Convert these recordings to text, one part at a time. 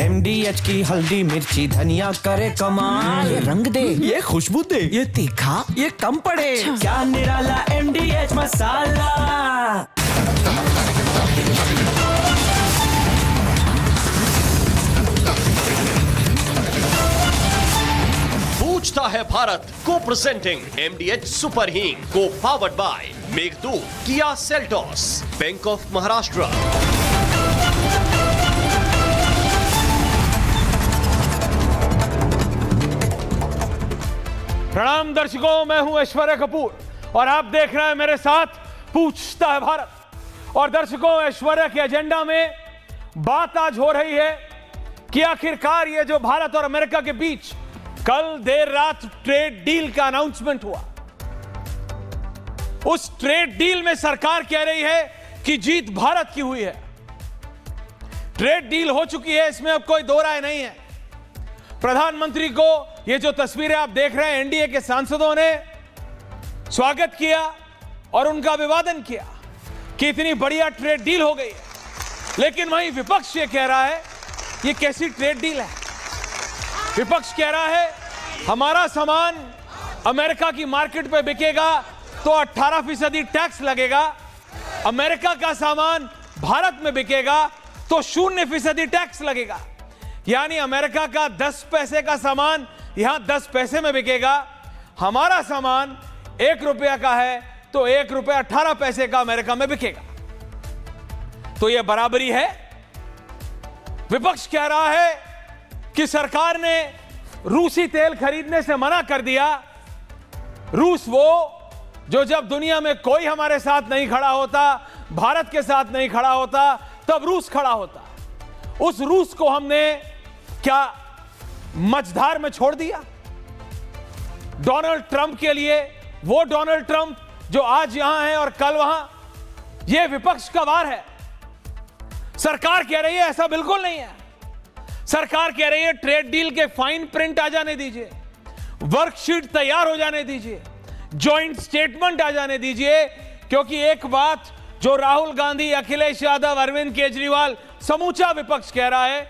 MDH की हल्दी मिर्ची धनिया करे कमाल। ये रंग दे, ये खुशबू दे, ये तीखा, ये कम पड़े। क्या निराला MDH मसाला। पूछता है भारत को प्रेजेंटिंग MDH सुपर हींग को powered by Meghdoot, Kia Seltos, bank of Maharashtra. प्रणाम दर्शकों, मैं हूं ऐश्वर्या कपूर और आप देख रहे हैं मेरे साथ पूछता है भारत। और दर्शकों, ऐश्वर्या के एजेंडा में बात आज हो रही है कि आखिरकार ये जो भारत और अमेरिका के बीच कल देर रात ट्रेड डील का अनाउंसमेंट हुआ, उस ट्रेड डील में सरकार कह रही है कि जीत भारत की हुई है। ट्रेड डील हो चुकी है, इसमें अब कोई दो राय नहीं है। प्रधानमंत्री को ये जो तस्वीरें आप देख रहे हैं, एनडीए के सांसदों ने स्वागत किया और उनका अभिवादन किया कि इतनी बढ़िया ट्रेड डील हो गई है। लेकिन वहीं विपक्ष ये कह रहा है ये कैसी ट्रेड डील है। विपक्ष कह रहा है हमारा सामान अमेरिका की मार्केट पे बिकेगा तो 18% टैक्स लगेगा, अमेरिका का सामान भारत में बिकेगा तो 0% टैक्स लगेगा। यानी अमेरिका का 10 पैसे का सामान यहां 10 पैसे में बिकेगा, हमारा सामान 1 रुपया का है तो 1 रुपया 18 पैसे का अमेरिका में बिकेगा। तो यह बराबरी है। विपक्ष कह रहा है कि सरकार ने रूसी तेल खरीदने से मना कर दिया। रूस वो जो जब दुनिया में कोई हमारे साथ नहीं खड़ा होता, भारत के साथ नहीं खड़ा होता, तब रूस खड़ा होता। उस रूस को हमने क्या मझधार में छोड़ दिया? डोनाल्ड ट्रंप के लिए वो डोनाल्ड ट्रंप जो आज यहां है और कल वहां, यह विपक्ष का वार है। सरकार कह रही है ऐसा बिल्कुल नहीं है। सरकार कह रही है ट्रेड डील के फाइन प्रिंट आ जाने दीजिए, वर्कशीट तैयार हो जाने दीजिए, जॉइंट स्टेटमेंट आ जाने दीजिए। क्योंकि एक बात जो राहुल गांधी, अखिलेश यादव, अरविंद केजरीवाल, समूचा विपक्ष कह रहा है,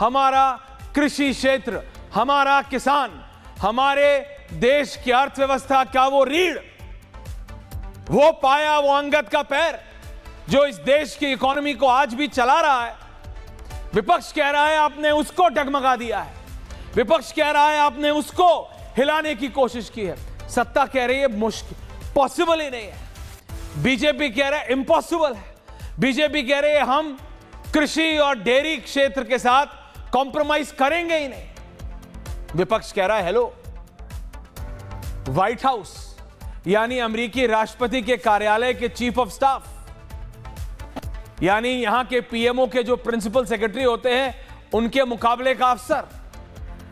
हमारा कृषि क्षेत्र, हमारा किसान, हमारे देश की अर्थव्यवस्था का वो रीढ़, वो पाया, वो अंगद का पैर जो इस देश की इकोनॉमी को आज भी चला रहा है, विपक्ष कह रहा है आपने उसको डगमगा दिया है। विपक्ष कह रहा है आपने उसको हिलाने की कोशिश की है। सत्ता कह रही है मुश्किल, पॉसिबल ही नहीं है। बीजेपी कह रहा है इम्पॉसिबल है। बीजेपी कह रही है हम कृषि और डेयरी क्षेत्र के साथ कॉम्प्रोमाइज करेंगे ही नहीं। विपक्ष कह रहा है हेलो, व्हाइट हाउस यानी अमेरिकी राष्ट्रपति के कार्यालय के चीफ ऑफ स्टाफ, यानी यहां के पीएमओ के जो प्रिंसिपल सेक्रेटरी होते हैं, उनके मुकाबले का अफसर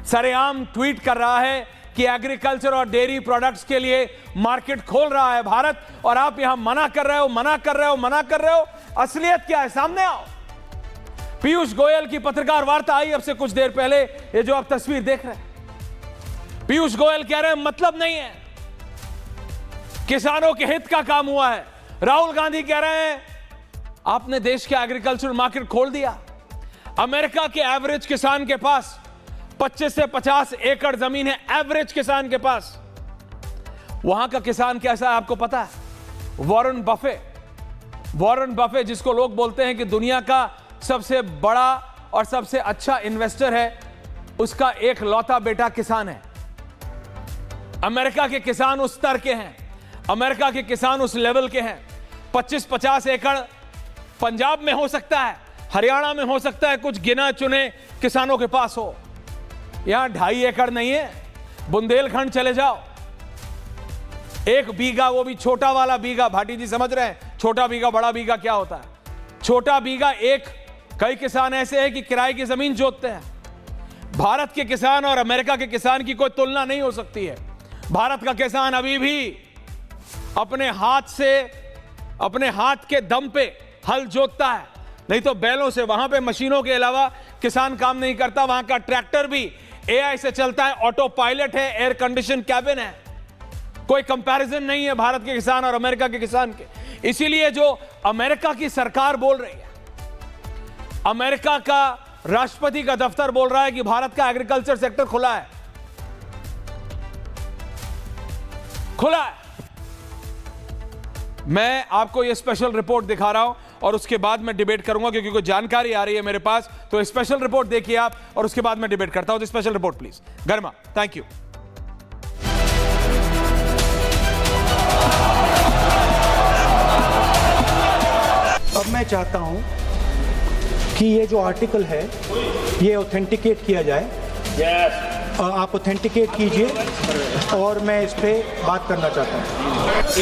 सरेआम ट्वीट कर रहा है कि एग्रीकल्चर और डेयरी प्रोडक्ट्स के लिए मार्केट खोल रहा है भारत, और आप यहां मना कर रहे हो, मना कर रहे हो, मना कर रहे हो। असलियत क्या है? सामने आओ। पीयूष गोयल की पत्रकार वार्ता आई अब से कुछ देर पहले, ये जो आप तस्वीर देख रहे हैं। पीयूष गोयल कह रहे हैं मतलब नहीं है, किसानों के हित का काम हुआ है। राहुल गांधी कह रहे हैं आपने देश के एग्रीकल्चर मार्केट खोल दिया। अमेरिका के एवरेज किसान के पास 25 से 50 एकड़ जमीन है, एवरेज किसान के पास। वहां का किसान कैसा है आपको पता है? वॉरेन बफे जिसको लोग बोलते हैं कि दुनिया का सबसे बड़ा और सबसे अच्छा इन्वेस्टर है, उसका एक लौता बेटा किसान है। अमेरिका के किसान उस स्तर के हैं, अमेरिका के किसान उस लेवल के हैं। 25-50 एकड़ पंजाब में हो सकता है, हरियाणा में हो सकता है, कुछ गिना चुने किसानों के पास हो। यहां 2.5 एकड़ नहीं है। बुंदेलखंड चले जाओ, 1 बीघा, वो भी छोटा वाला बीघा, भाटी जी समझ रहे हैं छोटा बीघा बड़ा बीघा क्या होता है। छोटा बीघा कई किसान ऐसे हैं कि किराए की जमीन जोतते हैं। भारत के किसान और अमेरिका के किसान की कोई तुलना नहीं हो सकती है। भारत का किसान अभी भी अपने हाथ के दम पे हल जोतता है, नहीं तो बैलों से। वहां पे मशीनों के अलावा किसान काम नहीं करता। वहां का ट्रैक्टर भी एआई से चलता है, ऑटो पायलट है, एयर कंडीशन कैबिन है। कोई कंपैरिजन नहीं है भारत के किसान और अमेरिका के किसान के। इसीलिए जो अमेरिका की सरकार बोल रही है, अमेरिका का राष्ट्रपति का दफ्तर बोल रहा है कि भारत का एग्रीकल्चर सेक्टर खुला है, खुला है। मैं आपको यह स्पेशल रिपोर्ट दिखा रहा हूं और उसके बाद मैं डिबेट करूंगा, क्योंकि कोई जानकारी आ रही है मेरे पास। तो स्पेशल रिपोर्ट देखिए आप और उसके बाद मैं डिबेट करता हूं। तो स्पेशल रिपोर्ट प्लीज गर्मा। Thank you. अब मैं चाहता हूं कि ये जो आर्टिकल है ये ऑथेंटिकेट किया जाए। आप ऑथेंटिकेट कीजिए और मैं इस पे बात करना चाहता हूं।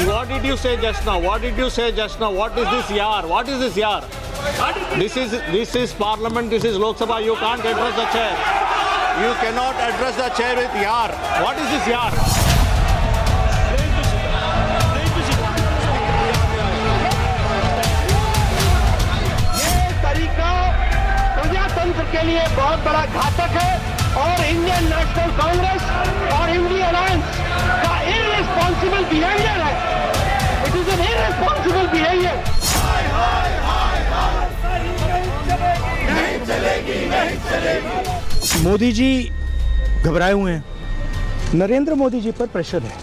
What did you say just now? What did you say just now? What is this yaar? What is this yaar? This is Parliament. This is Lok Sabha. You can't address the chair. You cannot address the chair with yaar. What is this yaar? ये तरीका प्रजातंत्र के लिए बहुत बड़ा घातक है और इंडियन नेशनल कांग्रेस और इंडिया अलायंस का इररिस्पॉन्सिबल बिहेवियर है। It is an irresponsible behaviour. Modi ji घबराए हुए हैं। नरेंद्र मोदी जी पर प्रेशर है,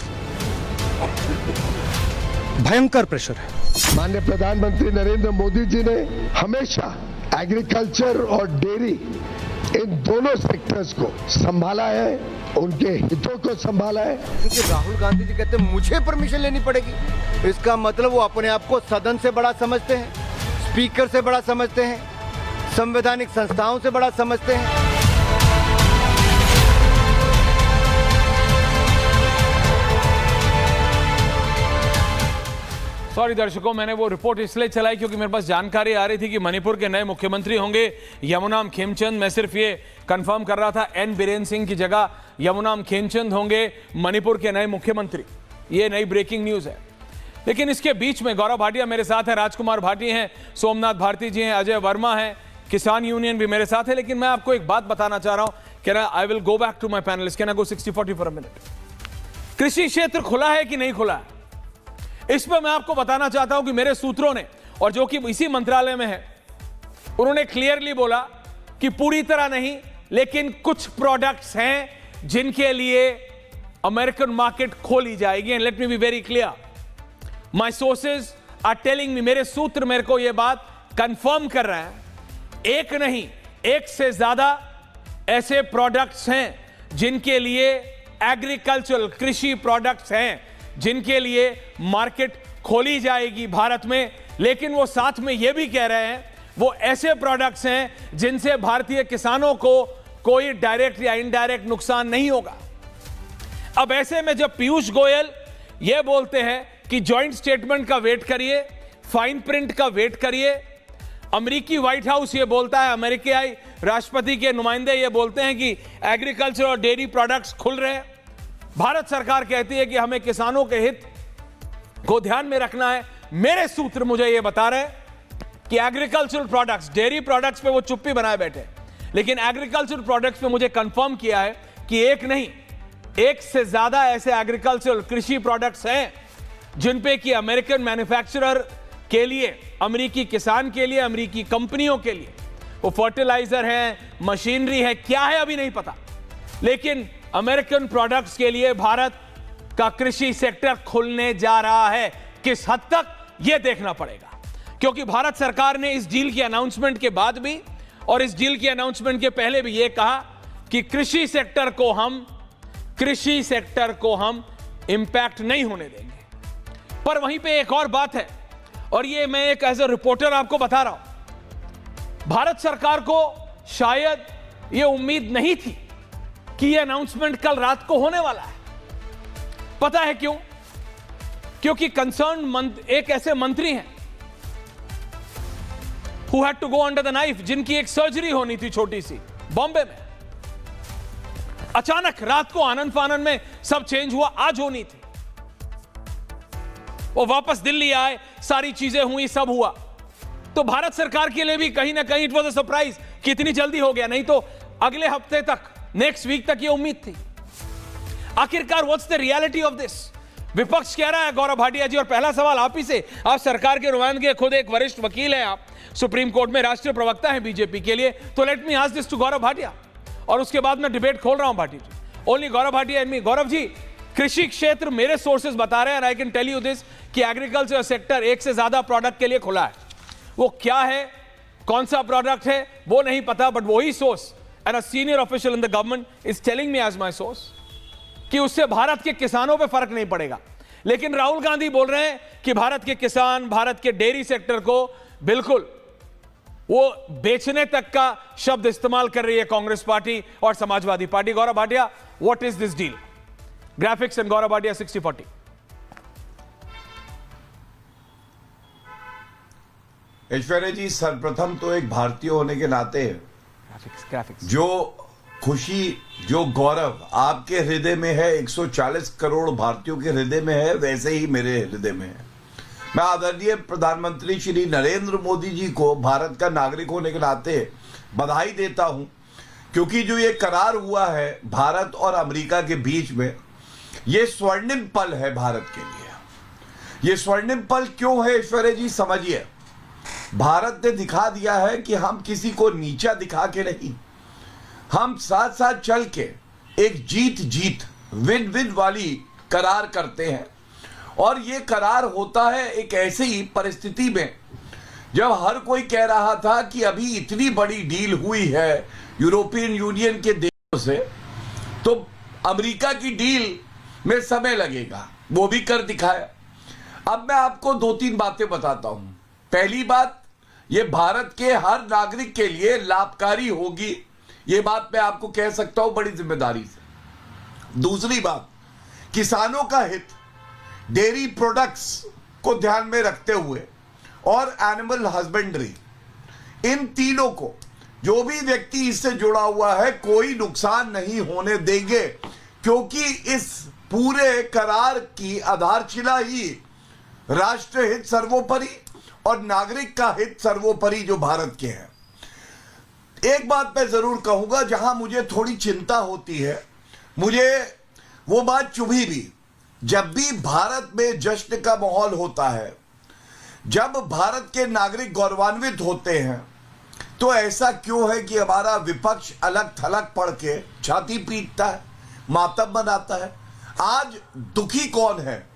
भयंकर प्रेशर है। माननीय प्रधानमंत्री नरेंद्र मोदी जी ने हमेशा एग्रीकल्चर और डेयरी इन दोनों सेक्टर्स को संभाला है, उनके हितों को संभाला है। क्योंकि राहुल गांधी जी कहते हैं मुझे परमिशन लेनी पड़ेगी। इसका मतलब वो अपने आप को सदन से बड़ा समझते हैं, स्पीकर से बड़ा समझते हैं, संवैधानिक संस्थाओं से बड़ा समझते हैं। सॉरी दर्शकों, मैंने वो रिपोर्ट इसलिए चलाई क्योंकि मेरे पास जानकारी आ रही थी कि मणिपुर के नए मुख्यमंत्री होंगे यमुनाम खेमचंद। मैं सिर्फ ये कंफर्म कर रहा था, एन बीरेन सिंह की जगह यमुनाम खेमचंद होंगे मणिपुर के नए मुख्यमंत्री। ये नई ब्रेकिंग न्यूज है। लेकिन इसके बीच में गौरव भाटिया मेरे साथ है, राजकुमार भाटी हैं, सोमनाथ भारती जी हैं, अजय वर्मा हैं, किसान यूनियन भी मेरे साथ है। लेकिन मैं आपको एक बात बताना चाह रहा हूं। Can I will go back to my panelist. Can I go 60-40 for a minute. कृषि क्षेत्र खुला है कि नहीं खुला है, इस पर मैं आपको बताना चाहता हूं कि मेरे सूत्रों ने, और जो कि इसी मंत्रालय में है, उन्होंने क्लियरली बोला कि पूरी तरह नहीं, लेकिन कुछ प्रोडक्ट्स हैं जिनके लिए अमेरिकन मार्केट खोली जाएगी। And let me be very clear, my sources are telling me, मेरे सूत्र मेरे को यह बात कंफर्म कर रहे हैं, एक नहीं एक से ज्यादा ऐसे प्रोडक्ट्स हैं जिनके लिए एग्रीकल्चरल कृषि प्रोडक्ट्स हैं जिनके लिए मार्केट खोली जाएगी भारत में। लेकिन वो साथ में ये भी कह रहे हैं वो ऐसे प्रोडक्ट्स हैं जिनसे भारतीय किसानों को कोई डायरेक्ट या इनडायरेक्ट नुकसान नहीं होगा। अब ऐसे में जब पीयूष गोयल ये बोलते हैं कि जॉइंट स्टेटमेंट का वेट करिए, फाइन प्रिंट का वेट करिए, अमेरिकी व्हाइट हाउस ये बोलता है, अमेरिकी राष्ट्रपति के नुमाइंदे ये बोलते हैं कि एग्रीकल्चर और डेयरी प्रोडक्ट्स खुल रहे हैं, भारत सरकार कहती है कि हमें किसानों के हित को ध्यान में रखना है। मेरे सूत्र मुझे यह बता रहे हैं कि एग्रीकल्चरल प्रोडक्ट्स, डेयरी प्रोडक्ट्स पे वो चुप्पी बनाए बैठे, लेकिन एग्रीकल्चरल प्रोडक्ट्स पे मुझे कंफर्म किया है कि एक नहीं एक से ज्यादा ऐसे एग्रीकल्चरल कृषि प्रोडक्ट्स हैं जिन पे कि अमेरिकन मैन्युफैक्चरर के लिए, अमेरिकी किसान के लिए, अमेरिकी कंपनियों के लिए, वो फर्टिलाइजर है, मशीनरी है, क्या है अभी नहीं पता, लेकिन अमेरिकन प्रोडक्ट्स के लिए भारत का कृषि सेक्टर खुलने जा रहा है। किस हद तक यह देखना पड़ेगा, क्योंकि भारत सरकार ने इस डील की अनाउंसमेंट के बाद भी और इस डील की अनाउंसमेंट के पहले भी यह कहा कि कृषि सेक्टर को हम इंपैक्ट नहीं होने देंगे। पर वहीं पे एक और बात है, और ये मैं एक एज ए रिपोर्टर आपको बता रहा हूं, भारत सरकार को शायद यह उम्मीद नहीं थी कि यह अनाउंसमेंट कल रात को होने वाला है। पता है क्यों? क्योंकि कंसर्न एक ऐसे मंत्री हैं who had to go under the knife, जिनकी एक सर्जरी होनी थी छोटी सी बॉम्बे में। अचानक रात को आनंद फानन में सब चेंज हुआ, आज होनी थी, वो वापस दिल्ली आए, सारी चीजें हुई, सब हुआ। तो भारत सरकार के लिए भी कहीं ना कहीं इट वाज अ सरप्राइज कि इतनी जल्दी हो गया, नहीं तो अगले हफ्ते तक, नेक्स्ट वीक तक ये उम्मीद थी। आखिरकार what's the reality of this? विपक्ष कह रहा है, गौरव भाटिया जी, और पहला सवाल आप ही से, आप सरकार के नुमाइंदे, खुद एक वरिष्ठ वकील हैं आप, सुप्रीम कोर्ट में राष्ट्रीय प्रवक्ता है बीजेपी के लिए। तो let me ask this to Gaurav Bhatia, और उसके बाद मैं डिबेट खोल रहा हूं Bhati ji, only Gaurav Bhatia and me. Gaurav ji, कृषि क्षेत्र मेरे सोर्सेज बता रहे हैं, I can tell you this, कि एग्रीकल्चर सेक्टर एक से ज्यादा प्रोडक्ट के लिए खुला है। वो क्या है, कौन सा प्रोडक्ट है वो नहीं पता, बट वही source and a senior official in the government is telling me as my source कि उससे भारत के किसानों पे फर्क नहीं पड़ेगा। लेकिन राहुल गांधी बोल रहे हैं कि भारत के किसान, भारत के डेयरी सेक्टर को बिल्कुल वो बेचने तक का शब्द इस्तेमाल कर रही है कांग्रेस पार्टी और Samajwadi party. Gaurav Bhatia, what is this deal? Graphics and Gaurav Bhatia 60-40। Aishwarya ji, सर्वप्रथम तो एक भारतीय होने के नाते ग्राफिक्स जो खुशी, जो गौरव आपके हृदय में है, 140 करोड़ भारतीयों के हृदय में है, वैसे ही मेरे हृदय में है। मैं आदरणीय प्रधानमंत्री श्री नरेंद्र मोदी जी को भारत का नागरिक होने के नाते बधाई देता हूं, क्योंकि जो ये करार हुआ है भारत और अमेरिका के बीच में, ये स्वर्णिम पल है भारत के लिए। ये स्वर्णिम पल क्यों है ऐश्वर्या जी? समझिए, भारत ने दिखा दिया है कि हम किसी को नीचा दिखा के नहीं, हम साथ साथ चल के एक जीत जीत, विन विन वाली करार करते हैं। और ये करार होता है एक ऐसी ही परिस्थिति में जब हर कोई कह रहा था कि अभी इतनी बड़ी डील हुई है यूरोपियन यूनियन के देशों से, तो अमेरिका की डील में समय लगेगा, वो भी कर दिखाया। अब मैं आपको 2-3 बातें बताता हूं। पहली बात, ये भारत के हर नागरिक के लिए लाभकारी होगी, ये बात मैं आपको कह सकता हूं बड़ी जिम्मेदारी से। दूसरी बात, किसानों का हित, डेयरी प्रोडक्ट्स को ध्यान में रखते हुए और एनिमल हस्बेंड्री, इन तीनों को जो भी व्यक्ति इससे जुड़ा हुआ है कोई नुकसान नहीं होने देंगे, क्योंकि इस पूरे करार की आधारशिला ही राष्ट्र हित सर्वोपरि और नागरिक का हित सर्वोपरि जो भारत के हैं। एक बात मैं जरूर कहूंगा जहां मुझे थोड़ी चिंता होती है, मुझे वो बात चुभी भी, जब भी भारत में जश्न का माहौल होता है, जब भारत के नागरिक गौरवान्वित होते हैं, तो ऐसा क्यों है कि हमारा विपक्ष अलग थलग पड़ के छाती पीटता है, मातम मनाता है। आज दुखी कौन है?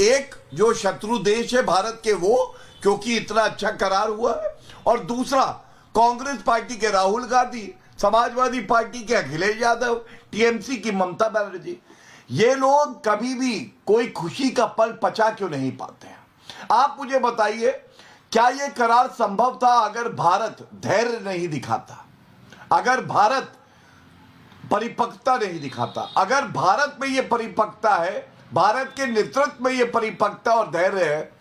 एक जो शत्रु देश है भारत के, वो क्योंकि इतना अच्छा करार हुआ है, और दूसरा कांग्रेस पार्टी के राहुल गांधी, समाजवादी पार्टी के अखिलेश यादव, टीएमसी की ममता बनर्जी, ये लोग कभी भी कोई खुशी का पल पचा क्यों नहीं पाते हैं? आप मुझे बताइए, क्या यह करार संभव था अगर भारत धैर्य नहीं दिखाता, अगर भारत परिपक्वता नहीं दिखाता? अगर भारत में यह परिपक्वता है, भारत के नेतृत्व में यह परिपक्वता और धैर्य है,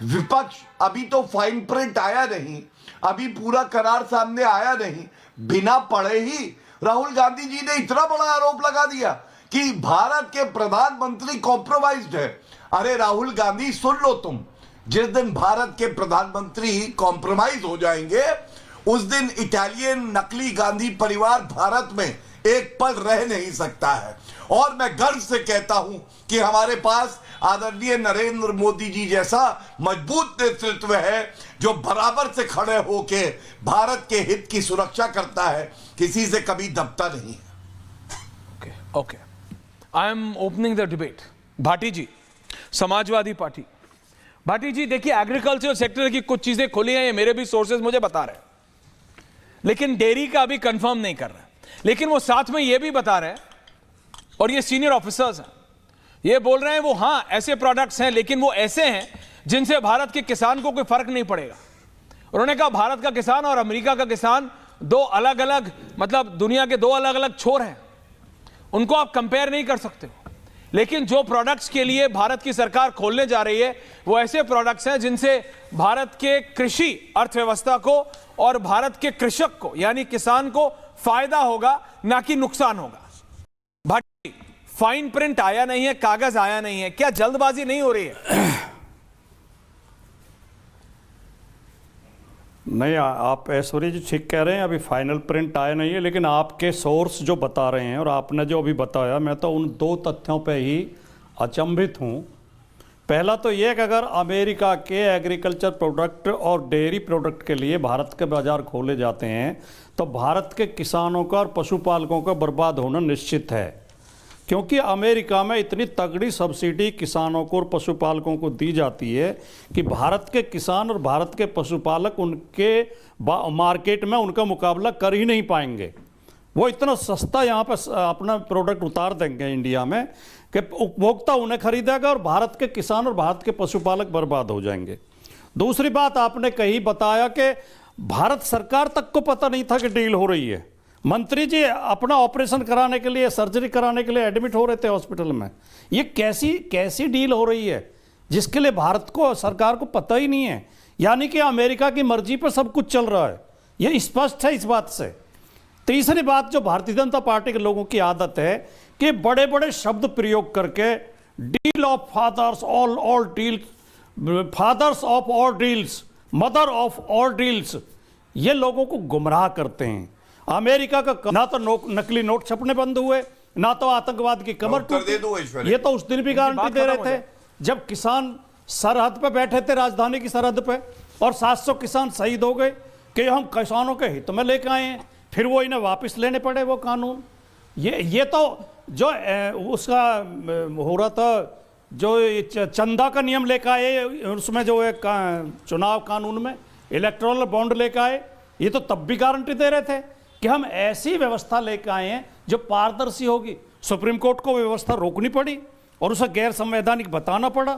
विपक्ष अभी तो फाइन प्रिंट आया नहीं, अभी पूरा करार सामने आया नहीं, बिना पढ़े ही राहुल गांधी जी ने इतना बड़ा आरोप लगा दिया कि भारत के प्रधानमंत्री कॉम्प्रोमाइज्ड है। अरे राहुल गांधी, सुन लो तुम, जिस दिन भारत के प्रधानमंत्री कॉम्प्रोमाइज हो जाएंगे, उस दिन इटालियन नकली गांधी परिवार भारत में एक पल रह नहीं सकता है। और मैं गर्व से कहता हूं कि हमारे पास आदरणीय नरेंद्र मोदी जी जैसा मजबूत नेतृत्व है, जो बराबर से खड़े होके भारत के हित की सुरक्षा करता है, किसी से कभी दबता नहीं है। Okay, I am opening the debate. Bhati ji, Samajwadi party. Bhati ji, देखिए, एग्रीकल्चर सेक्टर की कुछ चीजें खुली हैं, ये मेरे भी सोर्सेज मुझे बता रहे हैं, लेकिन डेयरी का अभी कंफर्म नहीं कर रहे। लेकिन वो साथ में ये भी बता रहे हैं, और ये सीनियर ऑफिसर्स हैं, ये बोल रहे हैं वो हाँ ऐसे प्रोडक्ट्स हैं, लेकिन वो ऐसे हैं जिनसे भारत के किसान को कोई फर्क नहीं पड़ेगा। उन्होंने कहा भारत का किसान और अमेरिका का किसान दो अलग अलग, मतलब दुनिया के दो अलग अलग छोर हैं, उनको आप कंपेयर नहीं कर सकते। लेकिन जो प्रोडक्ट्स के लिए भारत की सरकार खोलने जा रही है, वो ऐसे प्रोडक्ट्स हैं जिनसे भारत के कृषि अर्थव्यवस्था को और भारत के कृषक को, यानी किसान को फायदा होगा, ना कि नुकसान होगा। भाटी, फाइन प्रिंट आया नहीं है, कागज आया नहीं है, क्या जल्दबाजी नहीं हो रही है? नहीं, आप ऐश्वर्या जी ठीक कह रहे हैं, अभी फाइनल प्रिंट आया नहीं है, लेकिन आपके सोर्स जो बता रहे हैं और आपने जो अभी बताया, मैं तो उन 2 तथ्यों पे ही अचंभित हूं पहला तो ये कि अगर अमेरिका के एग्रीकल्चर प्रोडक्ट और डेयरी प्रोडक्ट के लिए भारत के बाजार खोले जाते हैं तो भारत के किसानों का और पशुपालकों का बर्बाद होना निश्चित है, क्योंकि अमेरिका में इतनी तगड़ी सब्सिडी किसानों को और पशुपालकों को दी जाती है कि भारत के किसान और भारत के पशुपालक उनके मार्केट में उनका मुकाबला कर ही नहीं पाएंगे। वो इतना सस्ता यहाँ पर अपना प्रोडक्ट उतार देंगे इंडिया में कि उपभोक्ता उन्हें खरीदेगा और भारत के किसान और भारत के पशुपालक बर्बाद हो जाएंगे। दूसरी बात आपने कही बताया कि भारत सरकार तक को पता नहीं था कि डील हो रही है। मंत्री जी अपना ऑपरेशन कराने के लिए, सर्जरी कराने के लिए एडमिट हो रहे थे हॉस्पिटल में। ये कैसी डील हो रही है जिसके लिए भारत को, सरकार को पता ही नहीं है? यानी कि अमेरिका की मर्जी पर सब कुछ चल रहा है, ये स्पष्ट है इस बात से। तीसरी बात, जो भारतीय जनता पार्टी के लोगों की आदत है कि बड़े बड़े शब्द प्रयोग करके deal of fathers, all deals, fathers of all deals, mother of all deals, ये लोगों को गुमराह करते हैं। अमेरिका का ना तो नकली नोट छपने बंद हुए, ना तो आतंकवाद की कमर टूटी। ये तो उस दिन भी गारंटी दे रहे थे जब किसान सरहद पे बैठे थे, राजधानी की सरहद पे, और 700 किसान शहीद हो गए कि हम किसानों के हित में लेकर आए हैं। फिर वो इन्हें वापस लेने पड़े वो कानून। ये तो जो उसका हो रहा था, जो चंदा का नियम लेकर आए उसमें, जो एक चुनाव कानून में इलेक्टोरल बॉन्ड लेकर आए, ये तो तब भी गारंटी दे रहे थे कि हम ऐसी व्यवस्था लेकर आए हैं जो पारदर्शी होगी। सुप्रीम कोर्ट को व्यवस्था रोकनी पड़ी और उसे गैर संवैधानिक बताना पड़ा।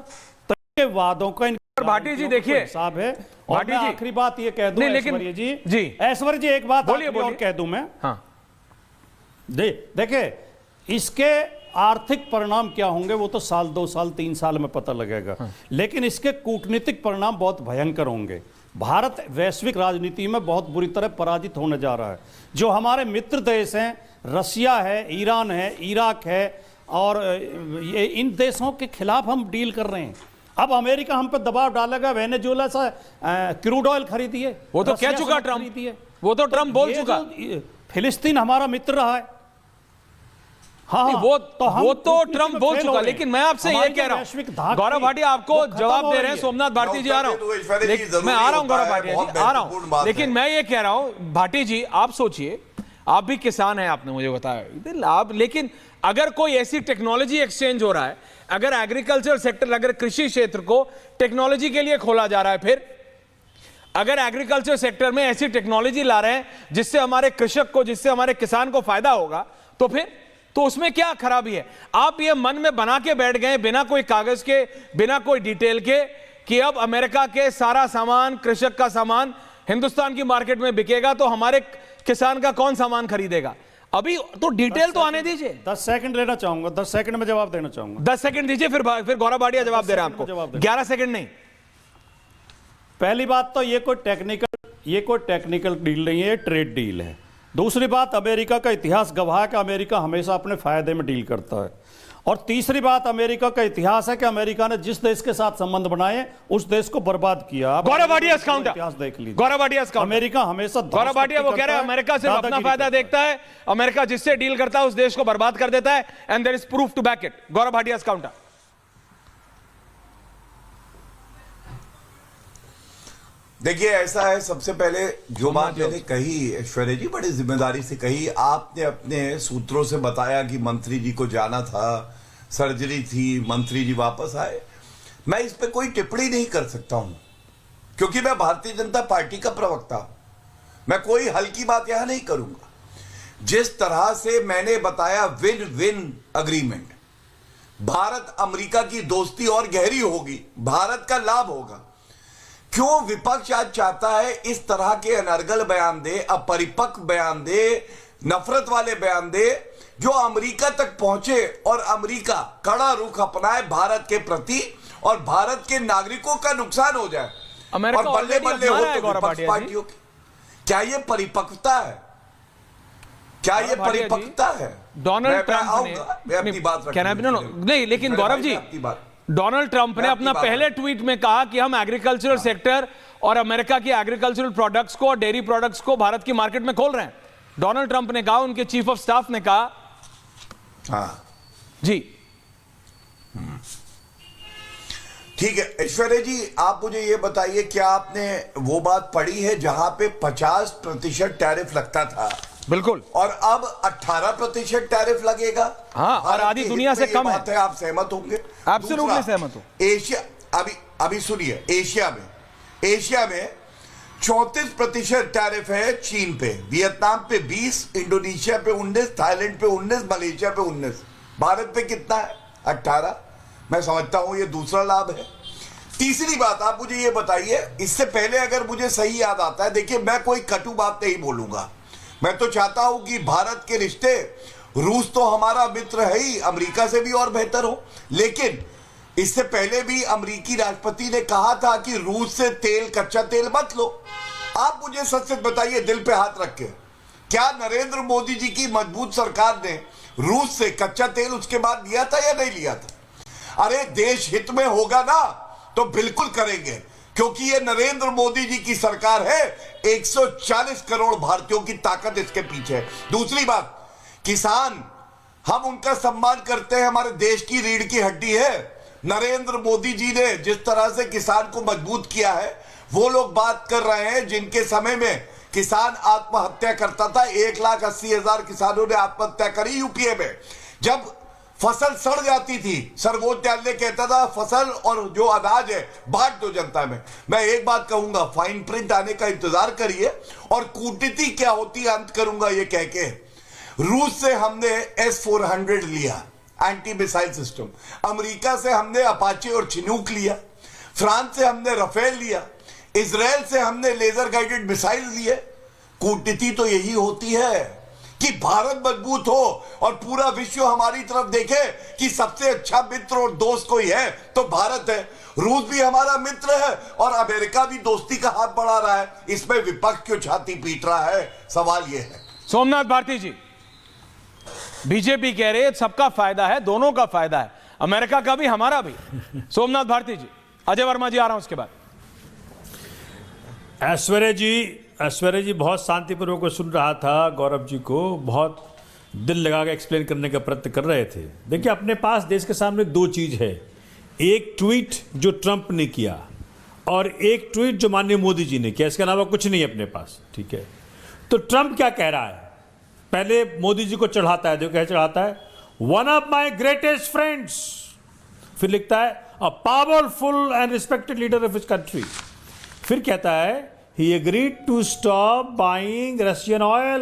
तो ये वादों का भाटी जी देखिए हिसाब है। और मैं आखिरी बात ये कह दूं ऐश्वर्य जी, ऐश्वर्य जी एक बात और कह दूं मैं। हाँ, देखिए इसके आर्थिक परिणाम क्या होंगे वो तो साल, 2 साल, 3 साल में पता लगेगा। लेकिन इसके कूटनीतिक परिणाम बहुत भयंकर होंगे। भारत वैश्विक राजनीति में बहुत बुरी तरह पराजित होने जा रहा है। जो हमारे मित्र देश हैं, रसिया है, ईरान है, इराक है, और ये इन देशों के खिलाफ हम डील कर रहे हैं। अब अमेरिका हम पे दबाव डालेगा, वेनेजुएला से क्रूड ऑयल खरीदिए, वो तो कह चुका ट्रम्प, वो तो ट्रम्प बोल चुका। फिलिस्तीन हमारा मित्र रहा है। हाँ, वो तो ट्रम्प बोल चुका। लेकिन मैं आपसे ये कह रहा हूं, गौरव भाटिया आपको जवाब दे रहे हैं, सोमनाथ भारती जी आ रहा हूं, मैं आ रहा हूं गौरव भाटिया जी, आ रहा हूं। लेकिन मैं ये कह रहा हूं भाटी जी, आप सोचिए, आप भी किसान हैं, आपने मुझे बताया आप, लेकिन अगर कोई ऐसी टेक्नोलॉजी एक्सचेंज हो रहा है, अगर एग्रीकल्चर सेक्टर, अगर कृषि क्षेत्र को टेक्नोलॉजी के लिए खोला जा रहा है, फिर अगर एग्रीकल्चर सेक्टर में ऐसी टेक्नोलॉजी ला रहे हैं जिससे हमारे कृषक को, जिससे हमारे किसान को फायदा होगा, तो फिर तो उसमें क्या खराबी है? आप ये मन में बना के बैठ गए बिना कोई कागज के, बिना कोई डिटेल के, कि अब अमेरिका के सारा सामान, कृषक का सामान हिंदुस्तान की मार्केट में बिकेगा, तो हमारे किसान का कौन सामान खरीदेगा? अभी तो डिटेल तो आने दीजिए। 10 सेकंड लेना चाहूंगा, 10 सेकंड में जवाब देना चाहूंगा। 10 सेकंड दीजिए, फिर गौरव भाटिया जवाब दे रहे हैं आपको। 11 सेकंड नहीं। पहली बात तो ये कोई टेक्निकल डील नहीं है, ट्रेड डील है। दूसरी बात, अमेरिका का इतिहास गवाह है कि अमेरिका हमेशा अपने फायदे में डील करता है। और तीसरी बात, अमेरिका का इतिहास है कि अमेरिका ने जिस देश के साथ संबंध बनाए उस देश को बर्बाद किया। गौरव भाटिया काउंटर, इतिहास देख लीजिए। गौरव भाटिया अमेरिका हमेशा, गौरव भाटिया वो कह रहे हैं अमेरिका सिर्फ अपना फायदा देखता है, अमेरिका जिससे डील करता है उस देश को बर्बाद कर देता है, and there is proof to back it. Gaurav Bhatia counter. देखिए ऐसा है, सबसे पहले जो बात मैंने कही ऐश्वर्या जी बड़ी जिम्मेदारी से कही, आपने अपने सूत्रों से बताया कि मंत्री जी को जाना था, सर्जरी थी, मंत्री जी वापस आए। मैं इस पे कोई टिप्पणी नहीं कर सकता हूं क्योंकि मैं भारतीय जनता पार्टी का प्रवक्ता हूं। मैं कोई हल्की बात यहां नहीं करूंगा। जिस तरह से मैंने बताया win win agreement, Bharat America की दोस्ती और गहरी होगी, भारत का लाभ होगा। क्यों विपक्ष आज चाहता है इस तरह के अनर्गल बयान दे, अपरिपक्व बयान दे, नफरत वाले बयान दे, जो अमेरिका तक पहुंचे और अमेरिका कड़ा रुख अपनाए भारत के प्रति और भारत के नागरिकों का नुकसान हो जाए और बल्ले बल्ले हो तो विपक्ष पार्टियों की। क्या ये परिपक्वता है? क्या ये परिपक्वता है? डोनाल्ड ट्रंप ने अपनी बात नहीं, लेकिन गौरव जी, डोनाल्ड ट्रंप ने अपना पहले ट्वीट में कहा कि हम एग्रीकल्चरल सेक्टर और अमेरिका की एग्रीकल्चरल प्रोडक्ट्स को और डेयरी प्रोडक्ट्स को भारत की मार्केट में खोल रहे हैं। डोनाल्ड ट्रंप ने कहा, उनके चीफ ऑफ स्टाफ ने कहा। हाँ जी, ठीक है ऐश्वर्या जी, आप मुझे ये बताइए, क्या आपने वो बात पढ़ी है जहां पे 50% टैरिफ लगता था बिल्कुल, और अब 18% टैरिफ लगेगा? हाँ, और आधी दुनिया से कम है। आप सहमत होंगे? एब्सोल्युटली सहमत हूं। एशिया, अभी सुनिए, एशिया में 34% टैरिफ है चीन पे, वियतनाम पे 20, इंडोनेशिया पे 19, थाईलैंड पे 19, मलेशिया पे 19। भारत पे कितना है? 18। मैं समझता हूं ये दूसरा लाभ है। तीसरी बात, आप मुझे ये बताइए, इससे पहले अगर मुझे सही याद आता है, देखिए मैं कोई कटु बात नहीं बोलूंगा, मैं तो चाहता हूं कि भारत के रिश्ते, रूस तो हमारा मित्र है ही, अमेरिका से भी और बेहतर हो, लेकिन इससे पहले भी अमेरिकी राष्ट्रपति ने कहा था कि रूस से कच्चा तेल मत लो। आप मुझे सच सच बताइए, दिल पे हाथ रख के, क्या नरेंद्र मोदी जी की मजबूत सरकार ने रूस से कच्चा तेल उसके बाद लिया था या नहीं लिया था? अरे देश हित में होगा ना तो बिल्कुल करेंगे, क्योंकि ये नरेंद्र मोदी जी की सरकार है, 140 करोड़ भारतीयों की ताकत इसके पीछे है। दूसरी बात, किसान, हम उनका सम्मान करते हैं, हमारे देश की रीढ़ की हड्डी है। नरेंद्र मोदी जी ने जिस तरह से किसान को मजबूत किया है, वो लोग बात कर रहे हैं जिनके समय में किसान आत्महत्या करता था। 1,80,000 किसानों ने आत्महत्या करी यूपीए में। जब फसल सड़ जाती थी, सर्वोच्च न्यायालय कहता था फसल और जो अनाज है बांट दो जनता में। मैं एक बात कहूंगा, फाइन प्रिंट आने का इंतजार करिए, और कूटनीति क्या होती है अंत करूंगा ये कह के। रूस से हमने S-400 लिया, एंटी मिसाइल सिस्टम। अमेरिका से हमने अपाचे और चिनूक लिया। फ्रांस से हमने राफेल लिया। इजराइल से हमने लेजर गाइडेड मिसाइल लिए। कूटनीति तो यही होती है कि भारत मजबूत हो और पूरा विश्व हमारी तरफ देखे कि सबसे अच्छा मित्र और दोस्त कोई है तो भारत है। रूस भी हमारा मित्र है और अमेरिका भी दोस्ती का हाथ बढ़ा रहा है। इसमें विपक्ष क्यों छाती पीट रहा है? सवाल यह है। सोमनाथ भारती जी, बीजेपी कह रहे सबका फायदा है, दोनों का फायदा है, अमेरिका का भी हमारा भी। सोमनाथ भारती जी, अजय वर्मा जी आ रहा हूं उसके बाद। ऐश्वर्या जी बहुत शांतिपूर्वक को सुन रहा था, गौरव जी को बहुत दिल लगा के एक्सप्लेन करने का प्रयत्न कर रहे थे। देखिए, अपने पास देश के सामने दो चीज़ है, एक ट्वीट जो ट्रंप ने किया और एक ट्वीट जो माननीय मोदी जी ने किया, इसके अलावा कुछ नहीं है अपने पास। ठीक है, तो ट्रंप क्या कह रहा है? पहले मोदी जी को चढ़ाता है, देखो क्या चढ़ाता है, one of my greatest friends, फिर लिखता है a powerful and respected leader of his country. फिर कहता है he agreed to stop buying Russian oil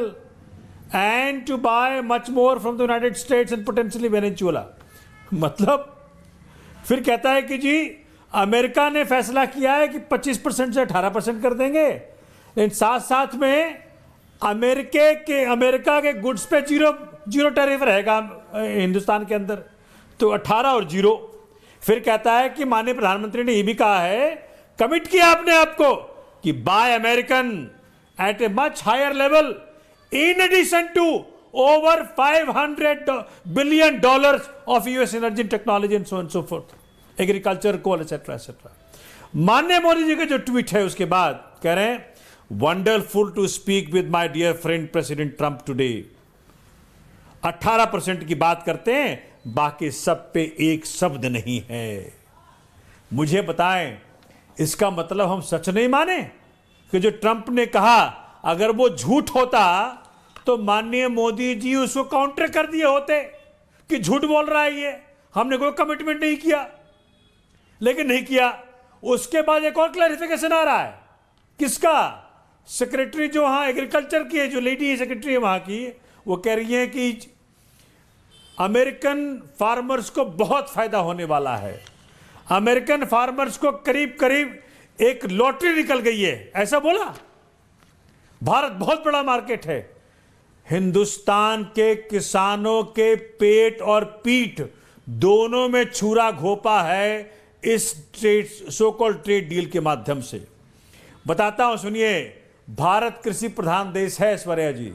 and to buy much more from the United States and potentially Venezuela। मतलब फिर कहता है कि जी अमेरिका ने फैसला किया है कि 25% से 18% कर देंगे, लेकिन साथ साथ में अमेरिका के गुड्स पे जीरो टैरिफ रहेगा हिंदुस्तान के अंदर, तो 18 और 0। फिर कहता है कि माननीय प्रधानमंत्री ने ये भी कहा है, कमिट किया अपने आप को कि buy American at a much higher level in addition to over $500 billion of US energy technology and so and so forth, agriculture, coal et cetera et cetera. माननीय मोदी जी का जो ट्वीट है उसके बाद कह रहे हैं, wonderful to speak with my dear friend President Trump today. 18% की बात करते हैं, बाकी सब पे एक शब्द नहीं है। मुझे बताएं, इसका मतलब हम सच नहीं माने कि जो ट्रंप ने कहा अगर वो झूठ होता तो माननीय मोदी जी उसको काउंटर कर दिए होते कि झूठ बोल रहा है ये, हमने कोई कमिटमेंट नहीं किया, लेकिन नहीं किया। उसके बाद एक और क्लैरिफिकेशन आ रहा है, किसका? सेक्रेटरी जो वहां एग्रीकल्चर की है, जो लेडी सेक्रेटरी है वहां की, वो कह रही है कि अमेरिकन फार्मर्स को बहुत फायदा होने वाला है। अमेरिकन फार्मर्स को करीब करीब एक लॉटरी निकल गई है, ऐसा बोला। भारत बहुत बड़ा मार्केट है। हिंदुस्तान के किसानों के पेट और पीठ दोनों में छुरा घोपा है इस सो कॉल्ड ट्रेड डील के माध्यम से। बताता हूं, सुनिए। भारत कृषि प्रधान देश है ऐश्वर्या जी।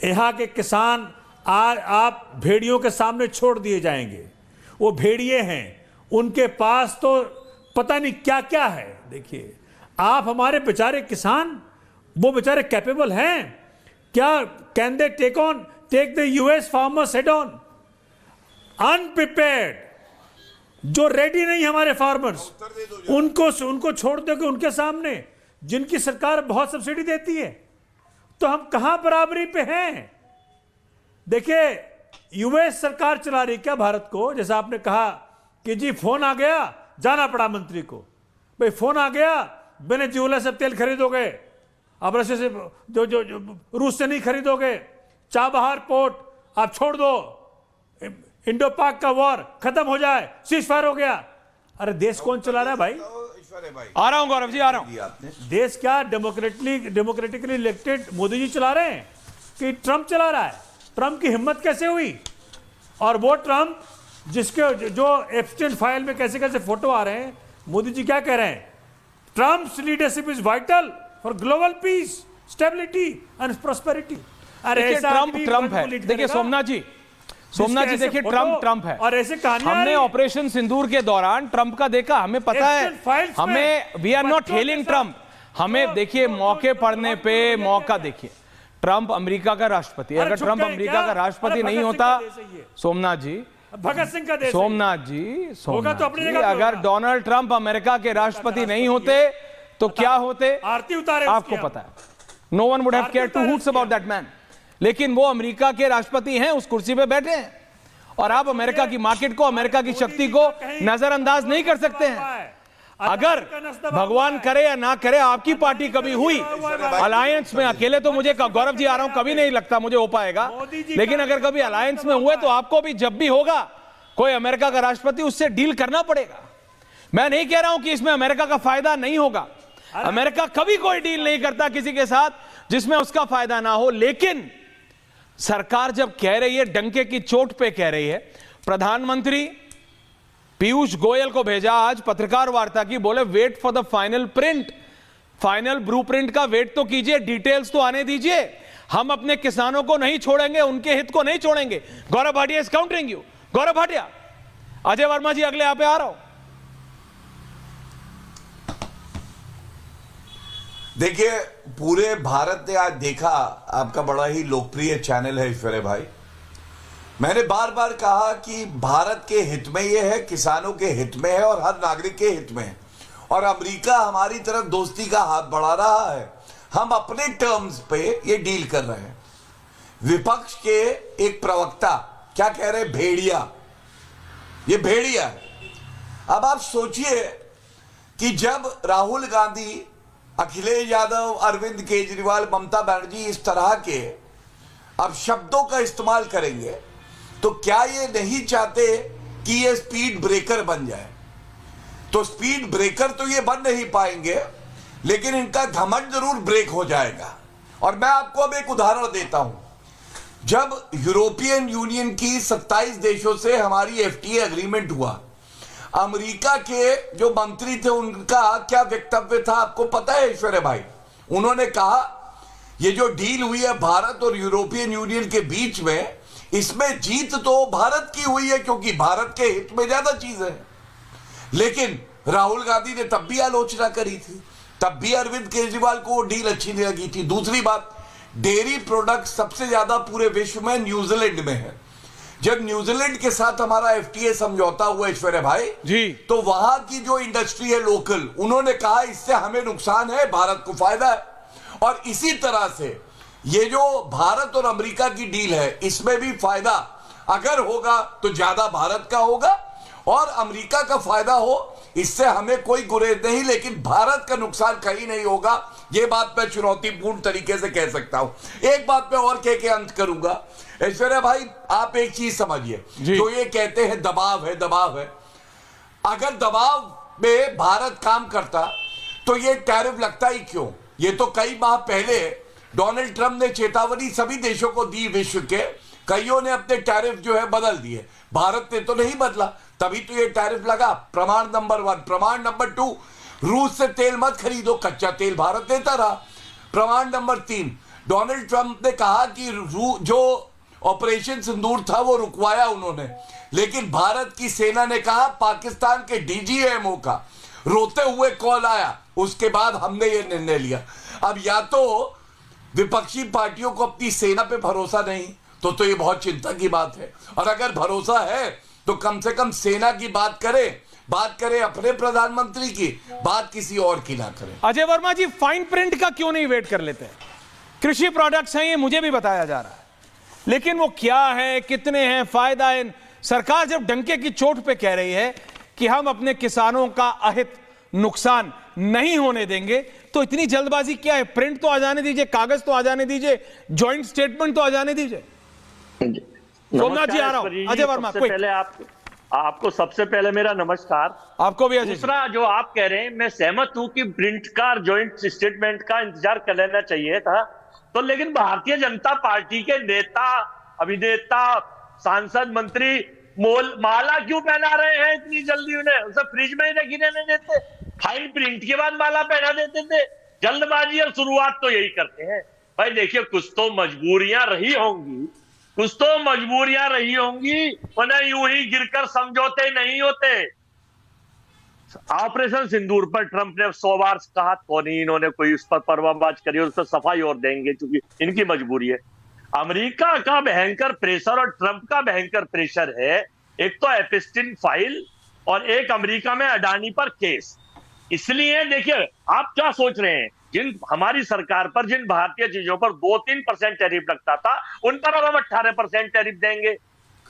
यहां के किसान आप भेड़ियों के सामने छोड़ दिए जाएंगे। वो भेड़िए हैं, उनके पास तो पता नहीं क्या क्या है। देखिए, आप हमारे बेचारे किसान, वो बेचारे कैपेबल हैं क्या? Can they take the US farmers head on? Unprepared. जो रेडी नहीं हमारे फार्मर्स, उनको छोड़ दोगे उनके सामने, जिनकी सरकार बहुत सब्सिडी देती है, तो हम कहां बराबरी पे हैं? देखिए, यूएस सरकार चला रही क्या भारत को? जैसा आपने कहा कि जी फोन आ गया, जाना पड़ा मंत्री को, भाई फोन आ गया, वेनेजुएला से तेल खरीदोगे, अब रशिया से जो रूस से नहीं खरीदोगे, चाबहार पोर्ट आप छोड़ दो, इंडो पाक का वॉर खत्म हो जाए, सीज फायर हो गया। अरे देश कौन चला रहा है भाई? आ रहा हूं गौरव जी, आ रहा हूं। देश क्या डेमोक्रेटिकली इलेक्टेड मोदी जी चला रहे हैं कि ट्रंप चला रहा है? ट्रंप की हिम्मत कैसे हुई? और वो ट्रंप जिसके जो एब्स्टेंट फाइल में कैसे कैसे फोटो आ रहे हैं, मोदी जी क्या कह रहे हैं? Trump's leadership is vital for global piece, stability and prosperity. अरे ट्रंप है। देखिए सोमनाथ जी देखिए, ट्रंप है। और ऐसे कहानियां हमने ऑपरेशन सिंदूर के दौरान ट्रंप का देखा, हमें पता है, हमें we are not hailing Trump. हमें देखिए मौके पड़ने पे मौका, देखिए ट्रंप अमेरिका का राष्ट्रपति, अगर ट्रंप अमेरिका का राष्ट्रपति नहीं होता, सोमनाथ जी, भगत सिंह का देश, सोमनाथ जी, अगर डोनाल्ड ट्रंप अमेरिका के राष्ट्रपति नहीं होते तो क्या होते? आरती उतारे आपको पता है, no one would have cared two hoots about that man. लेकिन वो अमेरिका के राष्ट्रपति हैं, उस कुर्सी पे बैठे हैं, और आप अमेरिका की मार्केट को, अमेरिका की शक्ति को नजरअंदाज नहीं कर सकते हैं। अगर भगवान करे या ना करे आपकी पार्टी कभी हुई अलायंस में अकेले, तो मुझे गौरव जी आ रहा हूं, कभी नहीं लगता मुझे हो पाएगा, लेकिन अगर कभी अलायंस में हुए तो आपको भी जब भी होगा कोई अमेरिका का राष्ट्रपति, उससे डील करना पड़ेगा। मैं नहीं कह रहा हूं कि इसमें अमेरिका का फायदा नहीं होगा, अमेरिका कभी कोई डील नहीं करता किसी के साथ जिसमें उसका फायदा ना हो। लेकिन सरकार जब कह रही है, डंके की चोट पे कह रही है, प्रधानमंत्री पीयूष गोयल को भेजा आज पत्रकार वार्ता की, बोले wait for the final print, final blueprint का वेट तो कीजिए, डिटेल्स तो आने दीजिए, हम अपने किसानों को नहीं छोड़ेंगे, उनके हित को नहीं छोड़ेंगे। Gaurav Bhatia is countering you. Gaurav Bhatia, Ajay Verma जी अगले यहाँ पे आ रहा हूं। देखिए, पूरे भारत ने आज देखा, आपका बड़ा ही लोकप्रिय चैनल है ईश्वरे भाई, मैंने बार बार कहा कि भारत के हित में यह है, किसानों के हित में है और हर नागरिक के हित में है, और अमेरिका हमारी तरफ दोस्ती का हाथ बढ़ा रहा है, हम अपने टर्म्स पे ये डील कर रहे हैं। विपक्ष के एक प्रवक्ता क्या कह रहे हैं? भेड़िया, ये भेड़िया है। अब आप सोचिए कि जब राहुल गांधी, अखिलेश यादव, अरविंद केजरीवाल, ममता बनर्जी इस तरह के अब शब्दों का इस्तेमाल करेंगे, तो क्या ये नहीं चाहते कि ये स्पीड ब्रेकर बन जाए? तो स्पीड ब्रेकर तो ये बन नहीं पाएंगे, लेकिन इनका घमंड जरूर ब्रेक हो जाएगा। और मैं आपको अब एक उदाहरण देता हूं। जब यूरोपियन यूनियन की 27 देशों से हमारी एफटीए एग्रीमेंट हुआ, अमेरिका के जो मंत्री थे उनका क्या वक्तव्य था आपको पता है ईश्वरे भाई? उन्होंने कहा ये जो डील हुई है भारत और यूरोपियन यूनियन के बीच में, इसमें जीत तो भारत की हुई है क्योंकि भारत के हित में ज्यादा चीजें हैं। लेकिन राहुल गांधी ने तब भी आलोचना करी थी, तब भी अरविंद केजरीवाल को डील अच्छी नहीं लगी थी। दूसरी बात, डेयरी प्रोडक्ट सबसे ज्यादा पूरे विश्व में न्यूजीलैंड में है। जब न्यूजीलैंड के साथ हमारा एफटीए समझौता हुआ ईश्वरे भाई जी, तो वहां की जो इंडस्ट्री है लोकल, उन्होंने कहा इससे हमें नुकसान है, भारत को फायदा है। और इसी तरह से ये जो भारत और अमेरिका की डील है, इसमें भी फायदा अगर होगा तो ज्यादा भारत का होगा, और अमेरिका का फायदा हो इससे हमें कोई गुरेज नहीं, लेकिन भारत का नुकसान कहीं नहीं होगा। यह बात मैं चुनौतीपूर्ण तरीके से कह सकता हूं। एक बात मैं और कह के अंत करूंगा ऐश्वर्या भाई, आप एक चीज समझिए, जो ये कहते हैं दबाव है, दबाव है, अगर दबाव में भारत काम करता तो ये टैरिफ लगता ही क्यों? ये तो कई माह पहले डोनाल्ड ट्रंप ने चेतावनी सभी देशों को दी, विश्व के कईयों ने अपने टैरिफ जो है बदल दिए, भारत ने तो नहीं बदला, तभी तो ये टैरिफ लगा। प्रमाण नंबर 1। प्रमाण नंबर 2, रूस से तेल मत खरीदो, कच्चा तेल भारत देता रहा। प्रमाण नंबर 3, डोनाल्ड ट्रंप ने कहा कि जो ऑपरेशन सिंदूर था वो रुकवाया उन्होंने, लेकिन भारत की सेना ने कहा, पाकिस्तान के डीजीएमओ का रोते हुए कॉल आया, उसके बाद हमने ये निर्णय लिया। अब या तो विपक्षी पार्टियों को अपनी सेना पे भरोसा नहीं, तो ये बहुत चिंता की बात है, और अगर भरोसा है तो कम से कम सेना की बात करें अपने प्रधानमंत्री की, बात किसी और की ना करें। अजय वर्मा जी, फाइन प्रिंट का क्यों नहीं वेट कर लेते? कृषि प्रोडक्ट्स हैं, ये मुझे भी बताया जा रहा है, लेकिन वो क्या है, कितने हैं, फायदा है? सरकार जब डंके की चोट पे कह रही है कि हम अपने किसानों का अहित नुकसान नहीं होने देंगे, तो इतनी जल्दबाजी क्या है? प्रिंट तो आ जाने दीजिए, कागज तो आ जाने दीजिए, जॉइंट स्टेटमेंट तो आ जाने दीजिए। सोमनाथ जी आ रहा हूं। अजय वर्मा, पहले आपको सबसे पहले मेरा नमस्कार। आपको भी अजय। दूसरा, जो आप कह रहे हैं, मैं सहमत हूं कि प्रिंट का, जॉइंट स्टेटमेंट का इंतजार कर लेना चाहिए था, तो लेकिन भारतीय जनता पार्टी के नेता, अभिनेता, सांसद, मंत्री माला क्यों पहना रहे हैं इतनी जल्दी? उन्हें उसे फ्रिज में ही नहीं रहने देते, फाइन प्रिंट के बाद माला पहना देते थे। जल्दबाजी और शुरुआत तो यही करते हैं। भाई देखिए, कुछ तो मजबूरियां रही होंगी, वरना यूं ही गिरकर समझौते नहीं होते। ऑपरेशन सिंदूर पर ट्रंप ने 100 बार कहा, तो नहीं इन्होंने कोई उस पर परवाहबाज करी, और उस पर सफाई और देंगे, क्योंकि इनकी मजबूरी है। अमेरिका का भयंकर प्रेशर और ट्रंप का भयंकर प्रेशर है, एक तो एपिस्टिन फाइल और एक अमेरिका में अडानी पर केस। इसलिए देखिए, आप क्या सोच रहे हैं, जिन हमारी सरकार पर जिन भारतीय चीजों पर 2-3% टैरिफ लगता था, उन पर अब हम 18% टैरिफ देंगे,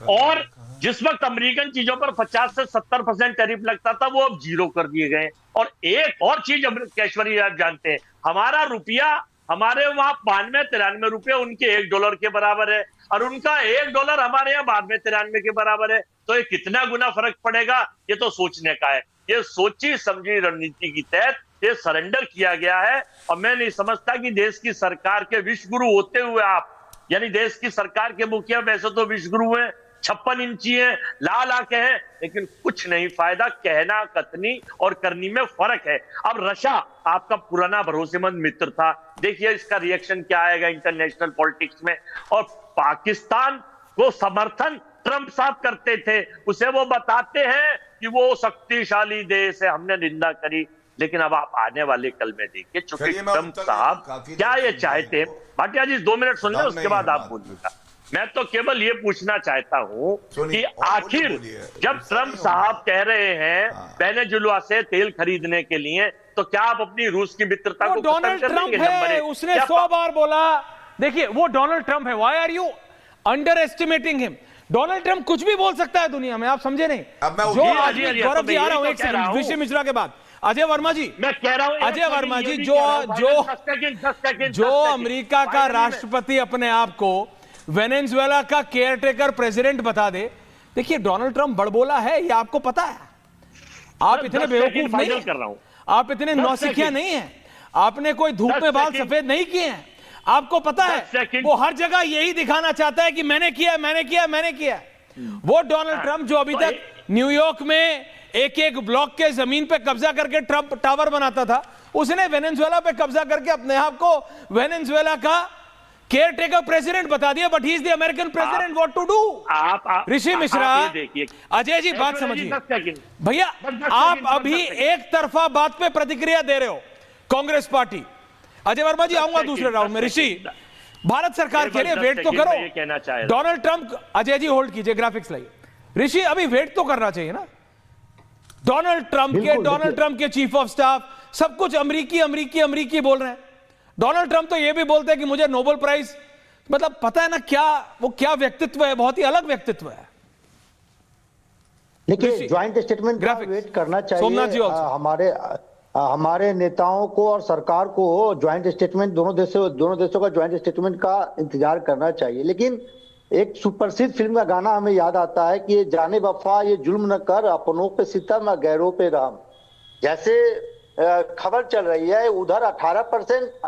और जिस वक्त अमेरिकन चीजों पर 50 से 70% टैरिफ लगता था, वो अब 0 कर दिए गए। और एक और चीज केशवरी, आप जानते हैं, हमारा रुपया, हमारे वहां 92-93 रुपये उनके $1 के बराबर है, और उनका $1 हमारे यहाँ 92-93 के बराबर है। तो ये कितना गुना फर्क पड़ेगा, ये तो सोचने का है। ये सोची समझी रणनीति के तहत ये सरेंडर किया गया है, और मैं नहीं समझता कि देश की सरकार के विश्वगुरु होते हुए आप, यानी देश की सरकार के मुखिया वैसे तो विश्वगुरु हैं, 56 इंची हैं, लाल आंखें हैं, लेकिन कुछ नहीं फायदा, कहना कथनी और करनी में फर्क है। अब रशिया आपका पुराना भरोसेमंद मित्र था, देखिए इसका रिएक्शन क्या आएगा इंटरनेशनल पॉलिटिक्स में। और पाकिस्तान को समर्थन ट्रंप साहब करते थे, उसे वो बताते हैं कि वो शक्तिशाली देश है, हमने निंदा करी। लेकिन अब आप आने वाले कल में देखिए, चूंकि ट्रंप साहब क्या ये चाहते, भाटिया जी 2 मिनट सुन ले, उसके बाद आप बोलिएगा। मैं तो केवल ये पूछना चाहता हूं कि आखिर जब ट्रंप साहब कह रहे हैं वेनेजुएला से तेल खरीदने के लिए, तो क्या आप अपनी रूस की मित्रता को डोनाल्ड ट्रंप है, उसने 100 बार बोला। देखिए, वो डोनाल्ड ट्रंप है, why are you underestimating him? Donald Trump कुछ भी बोल सकता है दुनिया में, आप समझे नहीं? जो गौरव जी आ रहा हूं, एक सेकंड, ऋषि मिश्रा के बाद अजय वर्मा जी। मैं कह रहा हूं, अजय वर्मा जी, जो अमेरिका का राष्ट्रपति अपने आप को वेनेजुएला का केयरटेकर प्रेसिडेंट बता दे, देखिए डोनाल्ड ट्रंप बड़बोला है, ये आपको पता है। आप इतने बेवकूफ नहीं कर रहा हूं, आप इतने नौसिखिया नहीं है, आपने कोई धूप में बाल सफेद नहीं किए हैं, आपको पता है वो हर जगह यही दिखाना चाहता है कि मैंने किया। वो डोनाल्ड ट्रंप जो अभी तक न्यूयॉर्क में एक ब्लॉक के जमीन पे कब्जा करके ट्रंप टावर बनाता था, उसने वेनेजुएला पे कब्जा करके अपने आप को वेनेजुएला का केयरटेकर प्रेसिडेंट बता दिया, but he is the American president, what to do? Rishi Mishra, Ajay ji बात समझिए भैया, आप अभी एक तरफा बात पे प्रतिक्रिया दे रहे हो, कांग्रेस पार्टी। अजय वर्मा जी आऊंगा दूसरे राउंड में। ऋषि, भारत सरकार के लिए वेट तो करो, Donald Trump, Ajay ji hold कीजिए, ग्राफिक्स लाइए। ऋषि, अभी वेट तो करना चाहिए ना? डोनाल्ड ट्रंप के चीफ ऑफ स्टाफ सब कुछ अमरीकी बोल रहे हैं। डोनाल्ड ट्रंप तो ये भी बोलते हैं कि मुझे नोबेल प्राइज, मतलब पता है ना क्या व्यक्तित्व है, बहुत ही अलग व्यक्तित्व है। देखिए, ज्वाइंट स्टेटमेंट का वेट करना चाहिए। हमारे नेताओं को और सरकार को ज्वाइंट स्टेटमेंट, दोनों देशों का ज्वाइंट स्टेटमेंट का इंतजार करना चाहिए। लेकिन एक सुप्रसिद्ध फिल्म का गाना हमें याद आता है कि ये जाने वफा ये जुल्म न कर, अपनों पे सितम गैरों पे राम। जैसे खबर चल रही है, उधर 18%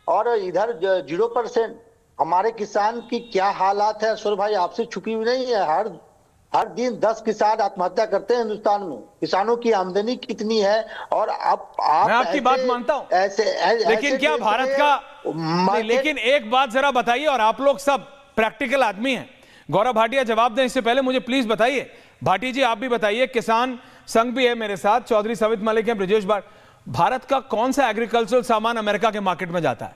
और इधर 0%। हमारे किसान की क्या हालात है अश्वर भाई, आपसे छुपी हुई नहीं है। हर दिन 10 किसान आत्महत्या करते हैं हिंदुस्तान में। किसानों की आमदनी कितनी है? और आप मैं आपकी बात मानता हूं, लेकिन क्या भारत का, लेकिन एक बात जरा बताइए, और आप लोग सब प्रैक्टिकल आदमी हैं, गौरव भाटिया जवाब दें इससे पहले मुझे प्लीज बताइए, भाटी जी आप भी बताइए, किसान संघ भी है मेरे साथ, चौधरी सवित मलिक है, ब्रजेश भारत का कौन सा एग्रीकल्चरल सामान अमेरिका के मार्केट में जाता है?